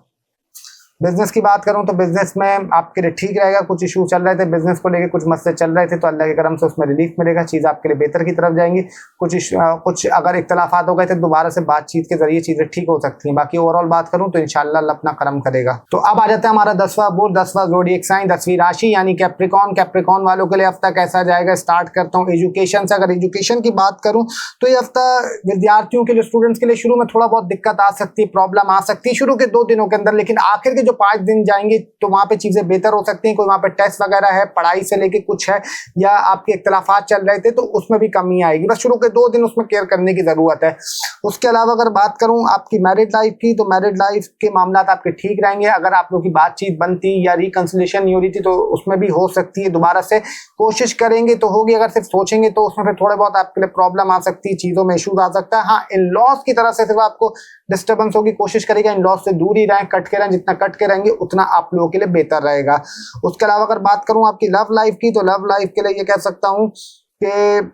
बिजनेस की बात करूं तो बिजनेस में आपके लिए ठीक रहेगा, कुछ इशू चल रहे थे बिजनेस को लेके, कुछ मसले चल रहे थे, तो अल्लाह के करम से उसमें रिलीफ मिलेगा, चीज़ आपके लिए बेहतर की तरफ जाएंगी। कुछ अगर इख्तलाफात हो गए थे दोबारा से बातचीत के जरिए चीज़ें ठीक हो सकती हैं। बाकी ओवरऑल बात करूं तो इंशाल्लाह अल्लाह अपना करम करेगा। तो अब आ जाता है हमारा 10वां बुर्ज, 10वां ज़ोडिएक साइन, 10वीं राशि यानी कैप्रिकॉर्न। कैप्रिकॉर्न वालों के लिए हफ्ता कैसा जाएगा, स्टार्ट करता हूँ एजुकेशन से। अगर एजुकेशन की बात करूँ तो ये हफ्ता विद्यार्थियों के लिए, स्टूडेंट्स के लिए शुरू में थोड़ा बहुत दिक्कत आ सकती है, प्रॉब्लम आ सकती है शुरू के 2 दिनों के अंदर, लेकिन आखिर के जो 5 दिन जाएंगे तो वहां पे चीजें बेहतर हो सकती हैं। कोई वहां पे टेस्ट वगैरह है, पढ़ाई से लेके कुछ है, या आपके इख्तलाफात चल रहे थे तो उसमें भी कमी आएगी, बस शुरू के 2 दिन उसमें केयर करने की जरूरत है। उसके अलावा अगर बात करूं आपकी मैरिड लाइफ की, तो मैरिड लाइफ के मामला आपके ठीक रहेंगे। अगर आप लोग की बातचीत बनती या रिकंसिलिएशन नहीं हो रही थी तो उसमें भी हो सकती है, दोबारा से कोशिश करेंगे तो होगी, अगर सिर्फ सोचेंगे तो उसमें फिर थोड़े बहुत आपके लिए प्रॉब्लम आ सकती है, चीजों में इशूज आ सकता है। हाँ, इन लॉस की तरफ से सिर्फ आपको डिस्टर्बेंस होगी, कोशिश करेगा इन लॉस से दूर ही रहें, कट के रहें, जितना कट के रहेंगे उतना आप लोगों के लिए बेहतर रहेगा। उसके अलावा अगर बात करूं आपकी लव लाइफ की, तो लव लाइफ के लिए ये कह सकता हूं कि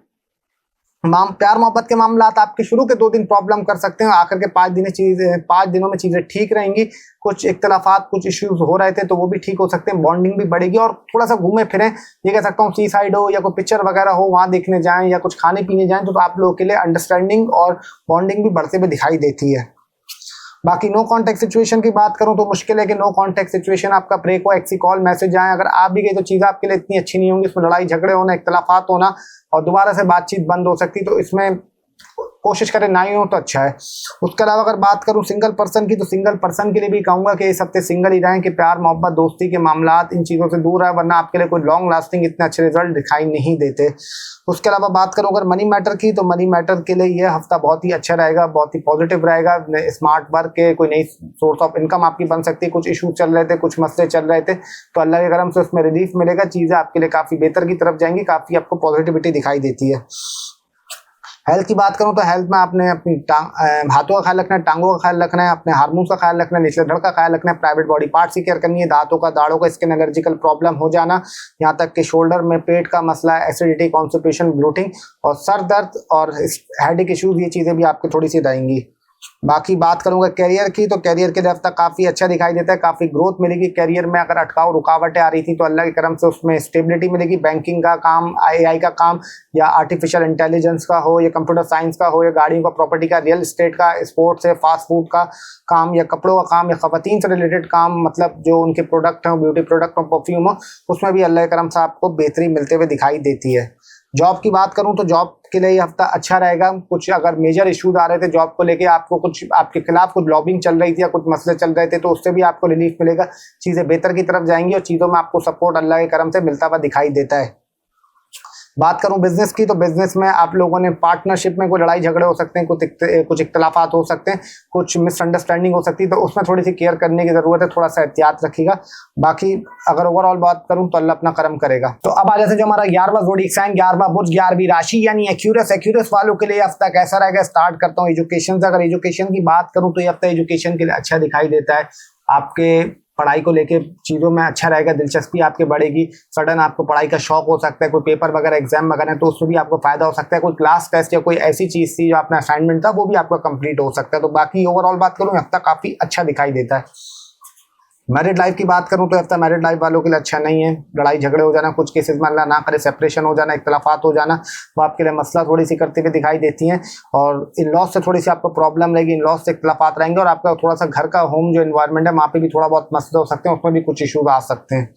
प्यार मोहब्बत के मामला आपके शुरू के 2 दिन प्रॉब्लम कर सकते हैं, आखिर के 5 दिनों में चीजें ठीक रहेंगी। कुछ इख्तलाफात, कुछ इश्यूज हो रहे थे तो वो भी ठीक हो सकते हैं, बॉन्डिंग भी बढ़ेगी और थोड़ा सा घूमे फिरें, ये कह सकता हूँ सी साइड हो या कोई पिक्चर वगैरह हो वहां देखने जाएं या कुछ खाने पीने जाएं, तो आप लोगों के लिए अंडरस्टैंडिंग और बॉन्डिंग भी बढ़ते हुए दिखाई देती है। बाकी नो कॉन्टैक्ट सिचुएशन की बात करूं तो मुश्किल है कि नो कॉन्टैक्ट सिचुएशन आपका ब्रेक हो, एक्सी कॉल मैसेज आए, अगर आप भी गए तो चीज़ आपके लिए इतनी अच्छी नहीं होंगी, इसमें लड़ाई झगड़े होना, इख्तलाफात होना और दोबारा से बातचीत बंद हो सकती, तो इसमें कोशिश करें ना ही हो तो अच्छा है। उसके अलावा अगर बात करूं सिंगल पर्सन की, तो सिंगल पर्सन के लिए भी कहूंगा कि इस हफ्ते सिंगल ही रहें, कि प्यार मोहब्बत दोस्ती के मामलात इन चीज़ों से दूर है, वरना आपके लिए कोई लॉन्ग लास्टिंग इतने अच्छे रिजल्ट दिखाई नहीं देते। उसके अलावा बात करूं अगर मनी मैटर की, तो मनी मैटर के लिए यह हफ्ता बहुत ही अच्छा रहेगा, बहुत ही पॉजिटिव रहेगा। स्मार्ट वर्क के कोई नई सोर्स ऑफ इनकम आपकी बन सकती है, कुछ इशू चल रहे थे, कुछ मसले चल रहे थे, तो अल्लाह के करम से उसमें रिलीफ मिलेगा, चीज़ें आपके लिए काफ़ी बेहतर की तरफ जाएंगी, काफ़ी आपको पॉजिटिविटी दिखाई देती है। हेल्थ की बात करूं तो हेल्थ में आपने अपनी हाथों का ख्याल रखना है, टांगों का ख्याल रखना है, अपने हार्मोन्स का ख्याल रखना है, निचले धड़ का ख्याल रखना है, प्राइवेट बॉडी पार्ट्स की केयर करनी है, दांतों का, दाढ़ों का, स्किन एलर्जिकल प्रॉब्लम हो जाना, यहाँ तक कि शोल्डर में पेट का मसला, एसिडिटी, कॉन्स्टिपेशन, ब्लोटिंग और सर दर्द और हेडेक इश्यूज, ये चीज़ें भी आपकी थोड़ी सी रहेंगी। बाकी बात करूंगा कैरियर की, तो कैरियर के लिए हफ्ता काफ़ी अच्छा दिखाई देता है, काफ़ी ग्रोथ मिलेगी कैरियर में। अगर अटकाव रुकावटें आ रही थी तो अल्लाह के करम से उसमें स्टेबिलिटी मिलेगी। बैंकिंग का काम, एआई का काम या आर्टिफिशियल इंटेलिजेंस का हो या कंप्यूटर साइंस का हो या गाड़ियों का, प्रॉपर्टी का, रियल एस्टेट का, स्पोर्ट्स है, फास्ट फूड का काम या कपड़ों का काम या खवातीन से रिलेटेड काम, मतलब जो उनके प्रोडक्ट हैं, ब्यूटी प्रोडक्ट हो, परफ्यूम हो, उसमें भी अल्लाह के करम से आपको बेहतरी मिलते हुए दिखाई देती है। जॉब की बात करूं तो जॉब के लिए ये हफ्ता अच्छा रहेगा। कुछ अगर मेजर इश्यूज आ रहे थे जॉब को लेके, आपको कुछ आपके खिलाफ कुछ लॉबिंग चल रही थी या कुछ मसले चल रहे थे, तो उससे भी आपको रिलीफ मिलेगा। चीजें बेहतर की तरफ जाएंगी और चीजों में आपको सपोर्ट अल्लाह के करम से मिलता हुआ दिखाई देता है। बात करूं बिजनेस की, तो बिजनेस में आप लोगों ने पार्टनरशिप में कोई लड़ाई झगड़े हो सकते हैं, कुछ इख्तलाफात हो सकते हैं, कुछ मिसअंडरस्टैंडिंग हो सकती है, तो उसमें थोड़ी सी केयर करने की जरूरत है, थोड़ा सा एहतियात रखिएगा। बाकी अगर ओवरऑल बात करूं तो अल्लाह अपना करम करेगा। तो अब आ जाते जो हमारा 11वां ज़ोडिएक साइन, 11वां बुर्ज, 11वीं राशि यानी एक्यूरस वालों के लिए हफ्ता कैसा रहेगा स्टार्ट करता हूँ एजुकेशन से। अगर एजुकेशन की बात करूं तो ये हफ्ता एजुकेशन के लिए अच्छा दिखाई देता है। आपके पढ़ाई को लेके चीज़ों में अच्छा रहेगा, दिलचस्पी आपकी बढ़ेगी। सडन आपको पढ़ाई का शौक हो सकता है, कोई पेपर वगैरह एग्जाम वगैरह है तो उसमें भी आपको फायदा हो सकता है। कोई क्लास टेस्ट या कोई ऐसी चीज़ थी जो अपना असाइनमेंट था वो भी आपका कंप्लीट हो सकता है। तो बाकी ओवरऑल बात करूँ हफ्ता काफ़ी अच्छा दिखाई देता है। मैरिड लाइफ की बात करूं तो हफ्ता मैरिड लाइफ वालों के लिए अच्छा नहीं है। लड़ाई झगड़े हो जाना, कुछ केसेस में अल्लाह ना करे सेपरेशन हो जाना, इख्तलाफात हो जाना, वो आपके लिए मसला थोड़ी सी करते हुए दिखाई देती हैं। और इन लॉस से थोड़ी सी आपको प्रॉब्लम रहेगी, इन लॉस से इख्तलाफात रहेंगे और आपका थोड़ा सा घर का होम जो इन्वायरमेंट है वहाँ पे भी थोड़ा बहुत मसले हो सकते हैं, उसमें भी कुछ इशूज आ सकते हैं,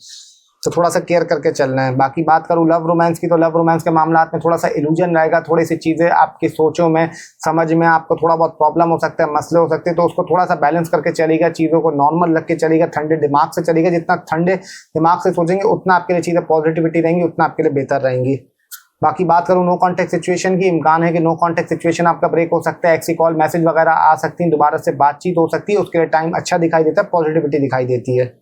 तो थोड़ा सा केयर करके चलना है। बाकी बात करूँ लव रोमांस की, तो लव रोमांस के मामलात में थोड़ा सा इल्यूजन रहेगा, थोड़ी सी चीज़ें आपकी सोचों में समझ में आपको थोड़ा बहुत प्रॉब्लम हो सकता है, मसले हो सकते हैं, तो उसको थोड़ा सा बैलेंस करके चलेगा, चीज़ों को नॉर्मल रख के चलेगा, ठंडे दिमाग से चलेगा। जितना ठंडे दिमाग से सोचेंगे उतना आपके लिए चीज़ें पॉजिटिविटी रहेंगी, उतना आपके लिए बेहतर रहेंगी। बाकी बात करूँ नो कॉन्टैक्ट सिचुएशन की, इम्कान है कि नो कॉन्टैक्ट सिचुएशन आपका ब्रेक हो सकता है, एक्सी कॉल मैसेज वगैरह आ सकती है, दोबारा से बातचीत हो सकती है, उसके लिए टाइम अच्छा दिखाई देता है, पॉजिटिविटी दिखाई देती है।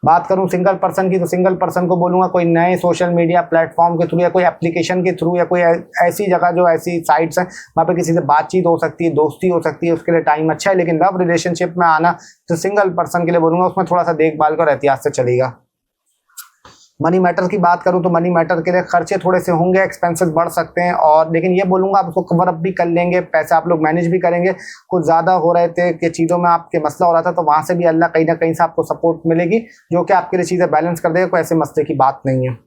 बात करूं सिंगल पर्सन की, तो सिंगल पर्सन को बोलूंगा कोई नए सोशल मीडिया प्लेटफॉर्म के थ्रू या कोई एप्लीकेशन के थ्रू या कोई ऐसी जगह जो ऐसी साइट्स हैं वहाँ पे किसी से बातचीत हो सकती है, दोस्ती हो सकती है, उसके लिए टाइम अच्छा है। लेकिन लव रिलेशनशिप में आना तो सिंगल पर्सन के लिए बोलूंगा उसमें थोड़ा सा देखभाल कर एहतियात से चलेगा। मनी मैटर की बात करूं तो मनी मैटर के लिए खर्चे थोड़े से होंगे, एक्सपेंसेस बढ़ सकते हैं, और लेकिन ये बोलूंगा आप उसको कवर अप भी कर लेंगे, पैसे आप लोग मैनेज भी करेंगे। कुछ ज़्यादा हो रहे थे कि चीज़ों में आपके मसला हो रहा था तो वहाँ से भी अल्लाह कहीं ना कहीं से आपको सपोर्ट मिलेगी जो कि आपके लिए चीज़ें बैलेंस कर देगा, कोई ऐसे मसले की बात नहीं है।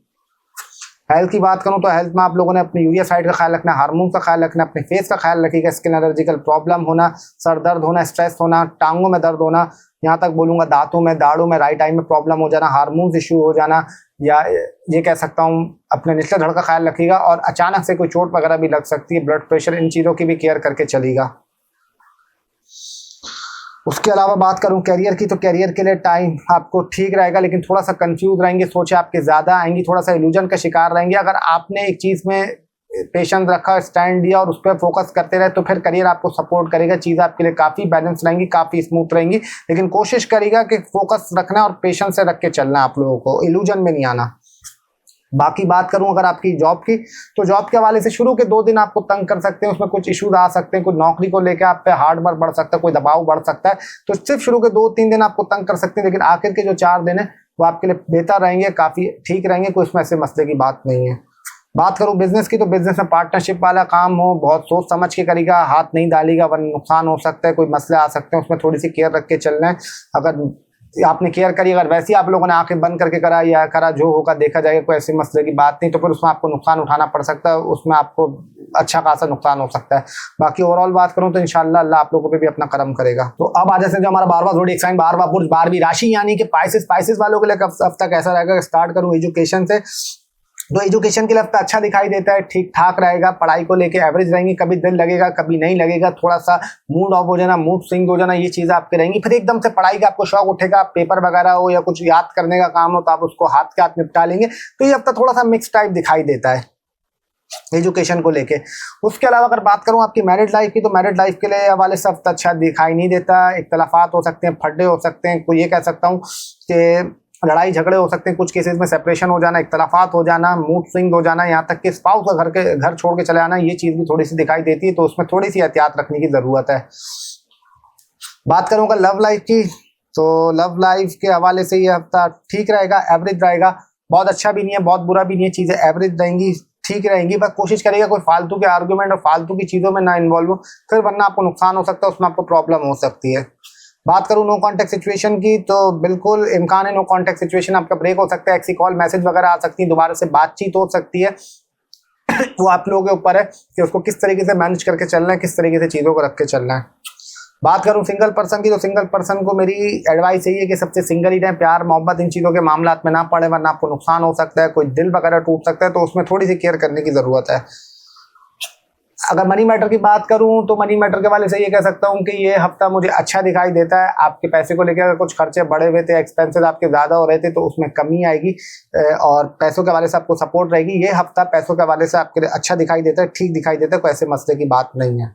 हेल्थ की बात करूं तो हेल्थ में आप लोगों ने अपनी यूरिया साइड का ख्याल रखना, हार्मोन का ख्याल रखना, अपने फेस का ख्याल रखिएगा। स्किन एलर्जिकल प्रॉब्लम होना, सर दर्द होना, स्ट्रेस होना, टांगों में दर्द होना, यहाँ तक बोलूँगा दांतों में, दाढ़ों में, राइट आई में प्रॉब्लम हो जाना, हार्मोन्स इशू हो जाना, या ये कह सकता हूँ अपने निचले धड़ का ख्याल रखिएगा। और अचानक से कोई चोट वगैरह भी लग सकती है, ब्लड प्रेशर, इन चीज़ों की भी केयर करके चलेगा। उसके अलावा बात करूं करियर की, तो करियर के लिए टाइम आपको ठीक रहेगा, लेकिन थोड़ा सा कंफ्यूज रहेंगे, सोचे आपके ज़्यादा आएंगी, थोड़ा सा इल्यूजन का शिकार रहेंगे। अगर आपने एक चीज़ में पेशेंस रखा, स्टैंड दिया और उस पर फोकस करते रहे तो फिर करियर आपको सपोर्ट करेगा, चीज़ें आपके लिए काफ़ी बैलेंस रहेंगी, काफ़ी स्मूथ रहेंगी। लेकिन कोशिश करेगा कि फोकस रखना और पेशेंस से रख के चलना, आप लोगों को इल्यूजन में नहीं आना। बाकी बात करूं अगर आपकी जॉब की, तो जॉब के हवाले से शुरू के 2 दिन आपको तंग कर सकते हैं, उसमें कुछ इश्यूज आ सकते हैं, कुछ नौकरी को लेकर आप पे हार्ड वर्क बढ़ सकता है, कोई दबाव बढ़ सकता है, तो सिर्फ शुरू के 2-3 दिन आपको तंग कर सकते हैं। लेकिन आखिर के जो 4 दिन है वो आपके लिए बेहतर रहेंगे, काफ़ी ठीक रहेंगे, कोई उसमें ऐसे मसले की बात नहीं है। बात करूं बिजनेस की, तो बिजनेस में पार्टनरशिप वाला काम हो, बहुत सोच समझ के करेगा, हाथ नहीं डालेगा वरना नुकसान हो सकता है, कोई मसले आ सकते हैं, उसमें थोड़ी सी केयर रख के चलना है। अगर आपने केयर करी, अगर वैसे ही आप लोगों ने आंखें बंद करके करा या करा, जो होगा देखा जाएगा, कोई ऐसी मसले की बात नहीं, तो फिर उसमें आपको नुकसान उठाना पड़ सकता है, उसमें आपको अच्छा खासा नुकसान हो सकता है। बाकी ओवरऑल बात करूं तो इंशाल्लाह अल्लाह आप लोगों पे भी अपना करम करेगा। तो अब आ जाते जो हमारा 12वां ज़ोडिएक साइन, 12वां बुर्ज, 12वीं राशि यानी कि पाइसेस वालों के लिए हफ्ता कैसा रहेगा स्टार्ट करूं एजुकेशन से। तो एजुकेशन के लिए हफ्ता अच्छा दिखाई देता है, ठीक ठाक रहेगा, पढ़ाई को लेके एवरेज रहेंगी, कभी दिल लगेगा कभी नहीं लगेगा, थोड़ा सा मूड ऑफ हो जाना, मूड स्विंग हो जाना, ये चीज़ें आपके रहेंगी। फिर एकदम से पढ़ाई का आपको शौक उठेगा, पेपर वगैरह हो या कुछ याद करने का काम हो तो आप उसको हाथ के हाथ निपटा लेंगे। तो ये हफ्ता थोड़ा सा मिक्स टाइप दिखाई देता है एजुकेशन को लेके। उसके अलावा अगर बात करूं आपकी मैरिड लाइफ की, तो मैरिड लाइफ के लिए हवाले से हफ्ता अच्छा दिखाई नहीं देता, इख्तलाफात हो सकते हैं, फड्डे हो सकते हैं, कोई ये कह सकता हूँ कि लड़ाई झगड़े हो सकते हैं, कुछ केसेस में सेपरेशन हो जाना, इख्तलाफात हो जाना, मूड स्विंग हो जाना, यहाँ तक कि स्पाउस का घर छोड़ के चले आना, ये चीज़ भी थोड़ी सी दिखाई देती है, तो उसमें थोड़ी सी एहतियात रखने की ज़रूरत है। बात करूँगा लव लाइफ की, तो लव लाइफ के हवाले से ये हफ्ता ठीक रहेगा, एवरेज रहेगा, बहुत अच्छा भी नहीं है, बहुत बुरा भी नहीं है, चीज़ें एवरेज रहेंगी, ठीक रहेंगी। बस कोशिश करिएगा कोई फालतू के आर्गूमेंट और फालतू की चीज़ों में ना इन्वॉल्व हो, फिर वरना आपको नुकसान हो सकता है, उसमें आपको प्रॉब्लम हो सकती है। बात करूं नो कांटेक्ट सिचुएशन की, तो बिल्कुल इम्कान है नो कांटेक्ट सिचुएशन आपका ब्रेक हो सकता है, एक्सी कॉल मैसेज वगैरह आ सकती है, दोबारा से बातचीत हो सकती है। वो आप लोगों के ऊपर है कि उसको किस तरीके से मैनेज करके चलना है, किस तरीके से चीज़ों को रख के चलना है। बात करूं सिंगल पर्सन की, तो सिंगल पर्सन को मेरी एडवाइस यही है कि सबसे सिंगल ही रहें, प्यार मोहब्बत इन चीज़ों के मामलात में ना पड़े, वरना आपको नुकसान हो सकता है, कोई दिल वगैरह टूट सकता है, तो उसमें थोड़ी सी केयर करने की ज़रूरत है। अगर मनी मैटर की बात करूं तो मनी मैटर के वाले से ये कह सकता हूं कि ये हफ्ता मुझे अच्छा दिखाई देता है। आपके पैसे को लेकर अगर कुछ खर्चे बढ़े हुए थे, एक्सपेंसेस आपके ज़्यादा हो रहे थे, तो उसमें कमी आएगी और पैसों के हवाले से आपको सपोर्ट रहेगी। ये हफ्ता पैसों के हवाले से आपके लिए अच्छा दिखाई देता है, ठीक दिखाई देता है, कोई ऐसे मसले की बात नहीं है।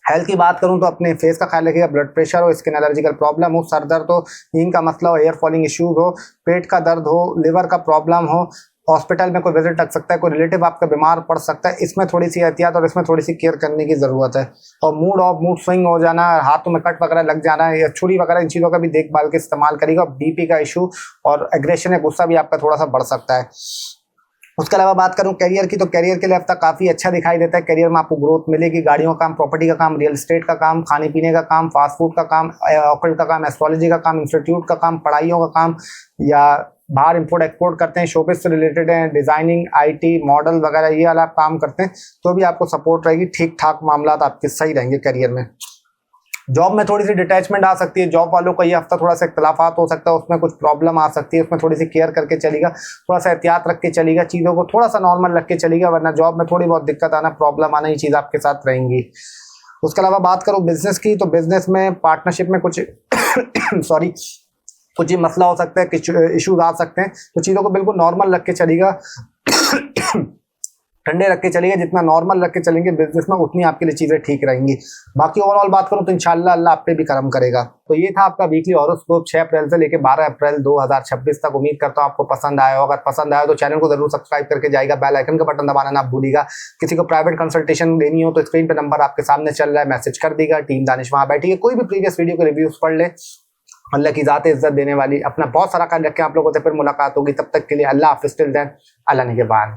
हेल्थ की बात करूं तो अपने फेस का ख्याल रखिएगा, ब्लड प्रेशर हो, स्किन एलर्जिकल प्रॉब्लम हो, सर दर्द हो, नींद का मसला हो, हेयर फॉलिंग इश्यूज हो, पेट का दर्द हो, लिवर का प्रॉब्लम हो, हॉस्पिटल में कोई विजिट लग सकता है, कोई रिलेटिव आपका बीमार पड़ सकता है, इसमें थोड़ी सी एहतियात और इसमें थोड़ी सी केयर करने की ज़रूरत है। और मूड स्विंग हो जाना, हाथों में कट वगैरह लग जाना या छुरी वगैरह, इन चीज़ों का भी देखभाल के इस्तेमाल करिएगा। बीपी का इशू और एग्रेशन या गुस्सा भी आपका थोड़ा सा बढ़ सकता है। उसके अलावा बात करूं करियर की, तो करियर के लिए हफ्ता काफ़ी अच्छा दिखाई देता है। करियर में आपको ग्रोथ मिलेगी, गाड़ियों का काम, प्रॉपर्टी का काम, रियल एस्टेट का काम, खाने पीने का काम, फास्ट फूड का काम, ऑकल्ट का काम, एस्ट्रोलॉजी का काम, इंस्टीट्यूट का काम, पढ़ाइयों का काम, या बाहर इंपोर्ट एक्सपोर्ट करते हैं, शोबिस से रिलेटेड हैं, डिज़ाइनिंग, आईटी, मॉडल वगैरह ये वाला आप काम करते हैं, तो भी आपको सपोर्ट रहेगी। ठीक ठाक मामला आपके सही रहेंगे करियर में। जॉब में थोड़ी सी डिटैचमेंट आ सकती है, जॉब वालों का ये हफ्ता थोड़ा सा इख्तलाफात हो सकता है, उसमें कुछ प्रॉब्लम आ सकती है, उसमें थोड़ी सी केयर करके चलेगा, थोड़ा सा एहतियात रख के चलेगा, चीज़ों को थोड़ा सा नॉर्मल रख के चलेगा, वरना जॉब में थोड़ी बहुत दिक्कत आना, प्रॉब्लम आना, ये चीज़ आपके साथ रहेंगी। उसके अलावा बात करूँ बिजनेस की, तो बिजनेस में पार्टनरशिप में कुछ सॉरी कुछ ये मसला हो सकता है, कुछ इश्यूज आ सकते हैं, तो चीज़ों को बिल्कुल नॉर्मल रख के चलेगा, ठंडे रख के चलेंगे। जितना नॉर्मल रख के चलेंगे बिजनेस में, उतनी आपके लिए चीज़ें ठीक रहेंगी। बाकी ओवरऑल बात करूं तो इंशाल्लाह अल्लाह आप पे भी करम करेगा। तो ये था आपका वीकली हॉरोस्कोप 6 अप्रैल से लेकर 12 अप्रैल 2026 तक। उम्मीद करता हूं आपको पसंद आया होगा। अगर पसंद आया तो चैनल को जरूर सब्सक्राइब करके जाएगा, बेल आइकन का बटन दबाना ना भूलिएगा। किसी को प्राइवेट कंसल्टेशन देनी हो तो स्क्रीन पर नंबर आपके सामने चल रहा है, मैसेज कर देगा। टीम दानिश वहां बैठी है, कोई भी प्रीवियस वीडियो के रिव्यूज पढ़ ले। अल्लाह की ज़ात इज्जत देने वाली। अपना बहुत सारा ख्याल रखें। आप लोगों से फिर मुलाकात होगी, तब तक के लिए अल्लाह हाफिज़। टिल देन, अल्लाह निगहबान।